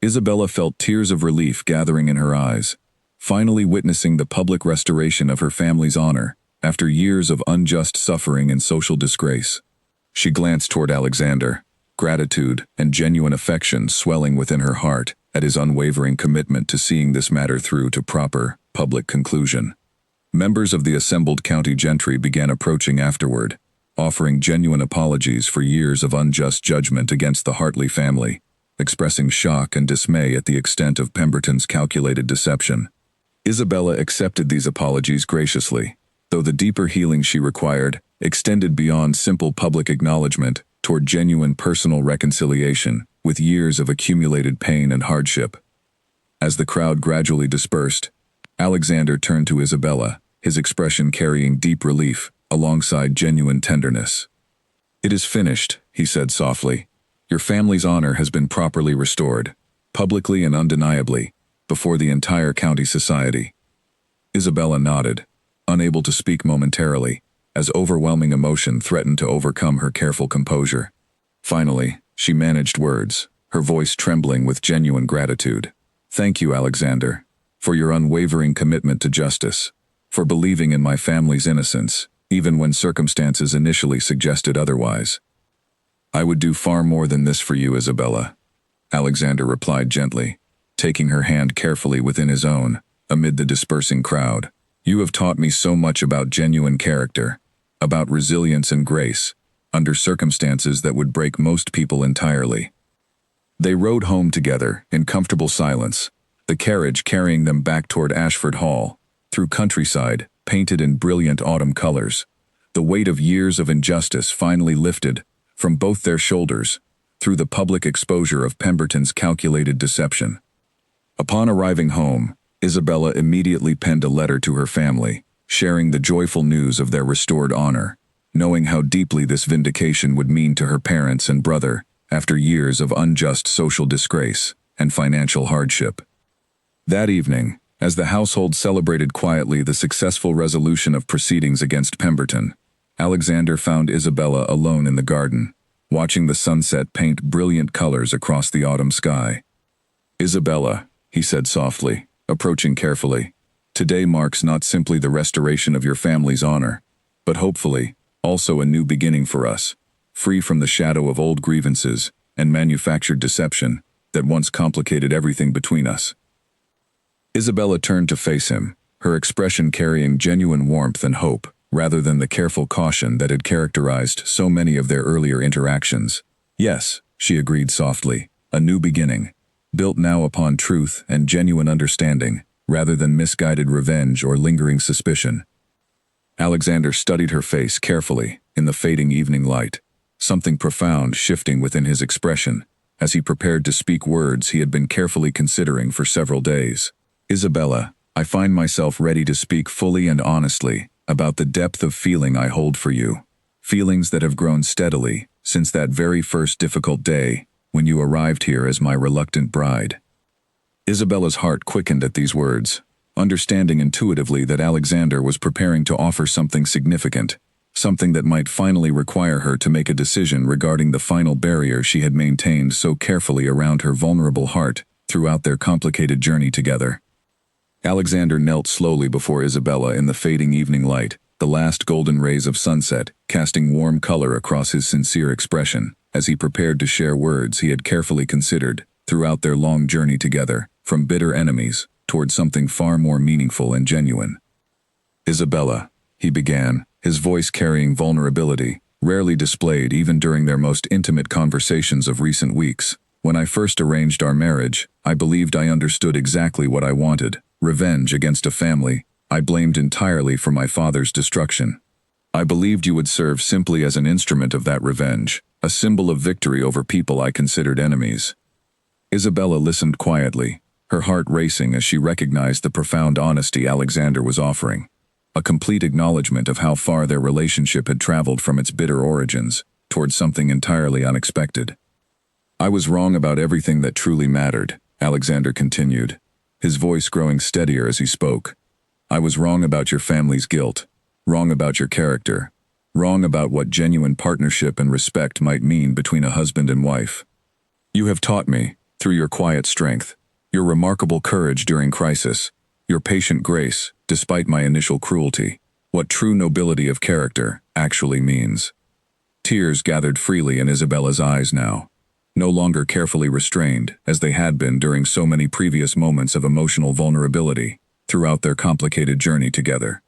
Isabella felt tears of relief gathering in her eyes, finally witnessing the public restoration of her family's honor after years of unjust suffering and social disgrace. She glanced toward Alexander, gratitude and genuine affection swelling within her heart at his unwavering commitment to seeing this matter through to proper, public conclusion. Members of the assembled county gentry began approaching afterward, offering genuine apologies for years of unjust judgment against the Hartley family, expressing shock and dismay at the extent of Pemberton's calculated deception. Isabella accepted these apologies graciously, though the deeper healing she required extended beyond simple public acknowledgement toward genuine personal reconciliation with years of accumulated pain and hardship. As the crowd gradually dispersed, Alexander turned to Isabella, his expression carrying deep relief, alongside genuine tenderness. "It is finished," he said softly. "Your family's honor has been properly restored, publicly and undeniably, before the entire county society." Isabella nodded, unable to speak momentarily, as overwhelming emotion threatened to overcome her careful composure. Finally, she managed words, her voice trembling with genuine gratitude. "Thank you, Alexander, for your unwavering commitment to justice, for believing in my family's innocence, even when circumstances initially suggested otherwise." "I would do far more than this for you, Isabella," Alexander replied gently, taking her hand carefully within his own, amid the dispersing crowd. "You have taught me so much about genuine character, about resilience and grace, under circumstances that would break most people entirely." They rode home together, in comfortable silence, the carriage carrying them back toward Ashford Hall, through countryside, painted in brilliant autumn colors. The weight of years of injustice finally lifted, from both their shoulders, through the public exposure of Pemberton's calculated deception. Upon arriving home, Isabella immediately penned a letter to her family, sharing the joyful news of their restored honor, knowing how deeply this vindication would mean to her parents and brother after years of unjust social disgrace and financial hardship. That evening, as the household celebrated quietly the successful resolution of proceedings against Pemberton, Alexander found Isabella alone in the garden, watching the sunset paint brilliant colors across the autumn sky. "Isabella," he said softly, approaching carefully, "today marks not simply the restoration of your family's honor, but hopefully, also a new beginning for us, free from the shadow of old grievances and manufactured deception that once complicated everything between us." Isabella turned to face him, her expression carrying genuine warmth and hope, rather than the careful caution that had characterized so many of their earlier interactions. "Yes," she agreed softly, "a new beginning, built now upon truth and genuine understanding, rather than misguided revenge or lingering suspicion." Alexander studied her face carefully in the fading evening light, something profound shifting within his expression as he prepared to speak words he had been carefully considering for several days. "Isabella, I find myself ready to speak fully and honestly about the depth of feeling I hold for you, feelings that have grown steadily since that very first difficult day when you arrived here as my reluctant bride." Isabella's heart quickened at these words, understanding intuitively that Alexander was preparing to offer something significant, something that might finally require her to make a decision regarding the final barrier she had maintained so carefully around her vulnerable heart throughout their complicated journey together. Alexander knelt slowly before Isabella in the fading evening light, the last golden rays of sunset casting warm color across his sincere expression as he prepared to share words he had carefully considered throughout their long journey together, from bitter enemies toward something far more meaningful and genuine. "Isabella," he began, his voice carrying vulnerability, rarely displayed even during their most intimate conversations of recent weeks. "When I first arranged our marriage, I believed I understood exactly what I wanted: revenge against a family I blamed entirely for my father's destruction. I believed you would serve simply as an instrument of that revenge, a symbol of victory over people I considered enemies." Isabella listened quietly, her heart racing as she recognized the profound honesty Alexander was offering, a complete acknowledgement of how far their relationship had traveled from its bitter origins towards something entirely unexpected. "I was wrong about everything that truly mattered," Alexander continued, his voice growing steadier as he spoke. "I was wrong about your family's guilt, wrong about your character, wrong about what genuine partnership and respect might mean between a husband and wife. You have taught me, through your quiet strength, your remarkable courage during crisis, your patient grace, despite my initial cruelty, what true nobility of character actually means." Tears gathered freely in Isabella's eyes now, no longer carefully restrained as they had been during so many previous moments of emotional vulnerability throughout their complicated journey together.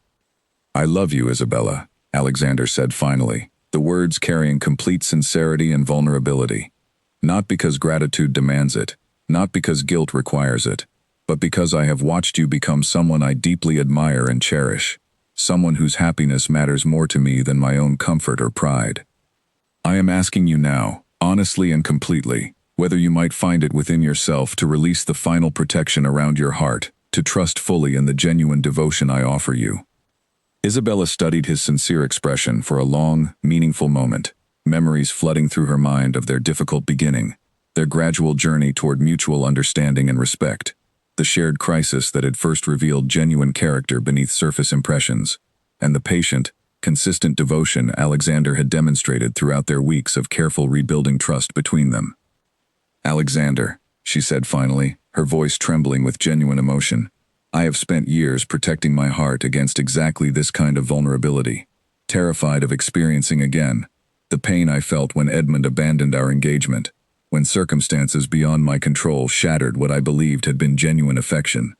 "I love you, Isabella," Alexander said finally, the words carrying complete sincerity and vulnerability. "Not because gratitude demands it, not because guilt requires it, but because I have watched you become someone I deeply admire and cherish, someone whose happiness matters more to me than my own comfort or pride. I am asking you now, honestly and completely, whether you might find it within yourself to release the final protection around your heart, to trust fully in the genuine devotion I offer you." Isabella studied his sincere expression for a long, meaningful moment, memories flooding through her mind of their difficult beginning, their gradual journey toward mutual understanding and respect, the shared crisis that had first revealed genuine character beneath surface impressions, and the patient, consistent devotion Alexander had demonstrated throughout their weeks of careful rebuilding trust between them. "Alexander," she said finally, her voice trembling with genuine emotion, "I have spent years protecting my heart against exactly this kind of vulnerability, terrified of experiencing again the pain I felt when Edmund abandoned our engagement, when circumstances beyond my control shattered what I believed had been genuine affection."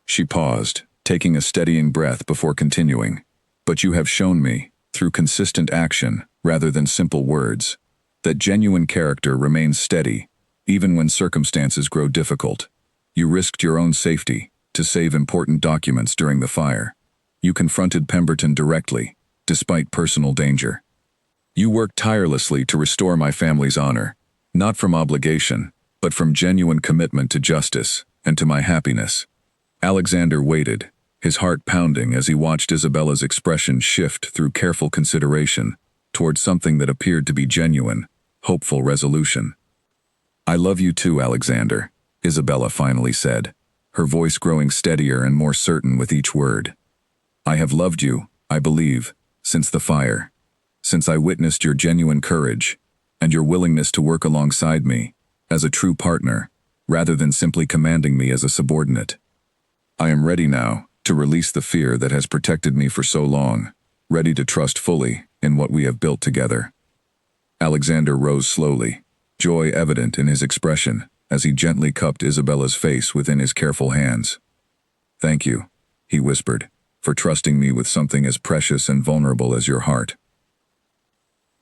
She paused, taking a steadying breath before continuing. "But you have shown me, through consistent action rather than simple words, that genuine character remains steady, even when circumstances grow difficult. You risked your own safety to save important documents during the fire. You confronted Pemberton directly, despite personal danger. You worked tirelessly to restore my family's honor, not from obligation, but from genuine commitment to justice and to my happiness." Alexander waited, his heart pounding as he watched Isabella's expression shift through careful consideration toward something that appeared to be genuine, hopeful resolution. "I love you too, Alexander," Isabella finally said, her voice growing steadier and more certain with each word. "I have loved you, I believe, since the fire, since I witnessed your genuine courage and your willingness to work alongside me as a true partner, rather than simply commanding me as a subordinate. I am ready now to release the fear that has protected me for so long, ready to trust fully in what we have built together." Alexander rose slowly, joy evident in his expression as he gently cupped Isabella's face within his careful hands. "Thank you," he whispered, "for trusting me with something as precious and vulnerable as your heart."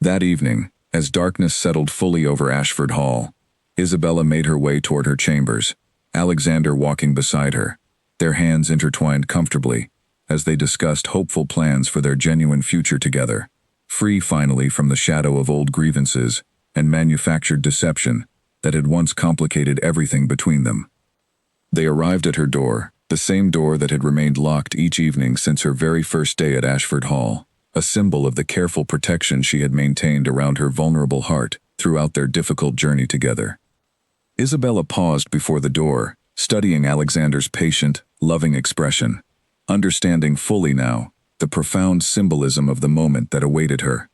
That evening, as darkness settled fully over Ashford Hall, Isabella made her way toward her chambers, Alexander walking beside her, their hands intertwined comfortably as they discussed hopeful plans for their genuine future together, free finally from the shadow of old grievances and manufactured deception that had once complicated everything between them. They arrived at her door, the same door that had remained locked each evening since her very first day at Ashford Hall, a symbol of the careful protection she had maintained around her vulnerable heart throughout their difficult journey together. Isabella paused before the door, studying Alexander's patient, loving expression, understanding fully now the profound symbolism of the moment that awaited her.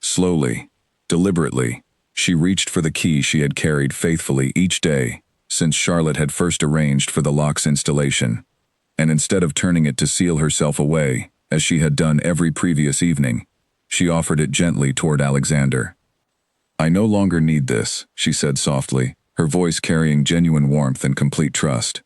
Slowly, deliberately, she reached for the key she had carried faithfully each day since Charlotte had first arranged for the lock's installation, and instead of turning it to seal herself away, as she had done every previous evening, she offered it gently toward Alexander. "I no longer need this," she said softly, her voice carrying genuine warmth and complete trust.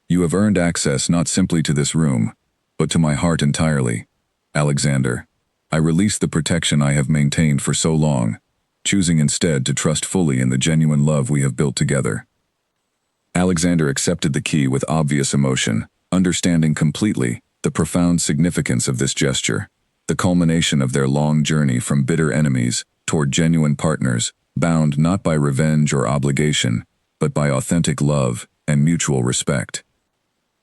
"You have earned access not simply to this room, but to my heart entirely. Alexander, I release the protection I have maintained for so long, choosing instead to trust fully in the genuine love we have built together." Alexander accepted the key with obvious emotion, understanding completely the profound significance of this gesture, the culmination of their long journey from bitter enemies toward genuine partners, bound not by revenge or obligation, but by authentic love and mutual respect.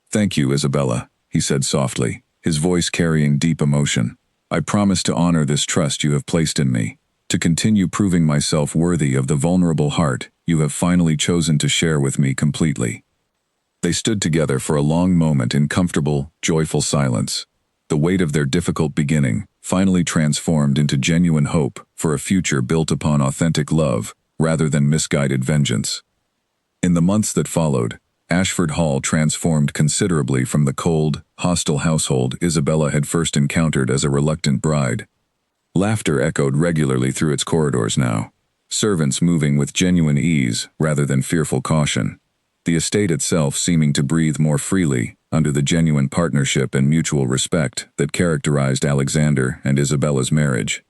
"Thank you, Isabella," he said softly, his voice carrying deep emotion. "I promise to honor this trust you have placed in me, to continue proving myself worthy of the vulnerable heart you have finally chosen to share with me completely." They stood together for a long moment in comfortable, joyful silence, the weight of their difficult beginning finally transformed into genuine hope for a future built upon authentic love rather than misguided vengeance. In the months that followed, Ashford Hall transformed considerably from the cold, hostile household Isabella had first encountered as a reluctant bride. Laughter echoed regularly through its corridors now, servants moving with genuine ease rather than fearful caution, the estate itself seeming to breathe more freely under the genuine partnership and mutual respect that characterized Alexander and Isabella's marriage.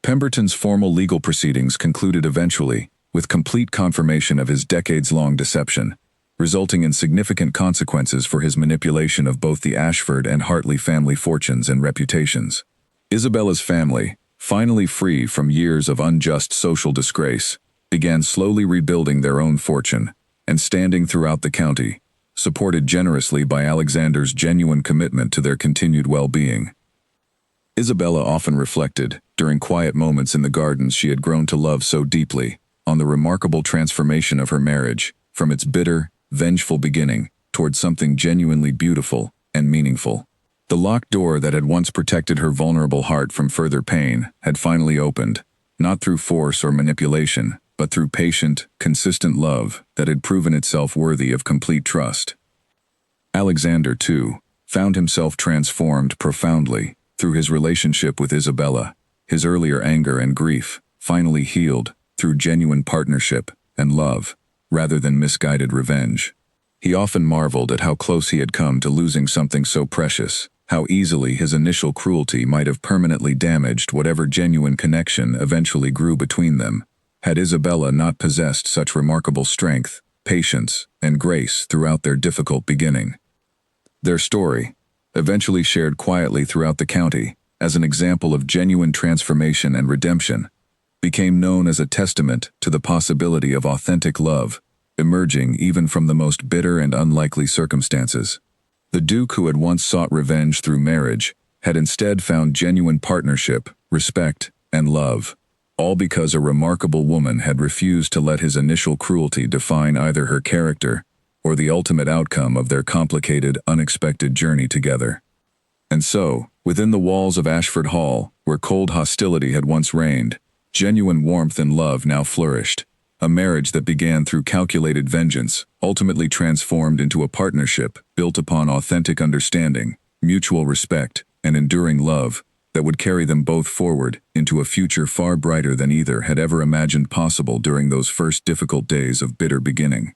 Pemberton's formal legal proceedings concluded eventually, with complete confirmation of his decades-long deception, resulting in significant consequences for his manipulation of both the Ashford and Hartley family fortunes and reputations. Isabella's family, finally free from years of unjust social disgrace, began slowly rebuilding their own fortune and standing throughout the county, supported generously by Alexander's genuine commitment to their continued well-being. Isabella often reflected, during quiet moments in the gardens she had grown to love so deeply, on the remarkable transformation of her marriage, from its bitter, vengeful beginning towards something genuinely beautiful and meaningful. The locked door that had once protected her vulnerable heart from further pain had finally opened, not through force or manipulation, but through patient, consistent love that had proven itself worthy of complete trust. Alexander, too, found himself transformed profoundly through his relationship with Isabella. His earlier anger and grief finally healed through genuine partnership and love, rather than misguided revenge. He often marveled at how close he had come to losing something so precious, how easily his initial cruelty might have permanently damaged whatever genuine connection eventually grew between them, had Isabella not possessed such remarkable strength, patience, and grace throughout their difficult beginning. Their story, eventually shared quietly throughout the county, as an example of genuine transformation and redemption, became known as a testament to the possibility of authentic love, emerging even from the most bitter and unlikely circumstances. The Duke, who had once sought revenge through marriage, had instead found genuine partnership, respect, and love, all because a remarkable woman had refused to let his initial cruelty define either her character or the ultimate outcome of their complicated, unexpected journey together. And so, within the walls of Ashford Hall, where cold hostility had once reigned, genuine warmth and love now flourished. A marriage that began through calculated vengeance ultimately transformed into a partnership built upon authentic understanding, mutual respect, and enduring love that would carry them both forward into a future far brighter than either had ever imagined possible during those first difficult days of bitter beginning.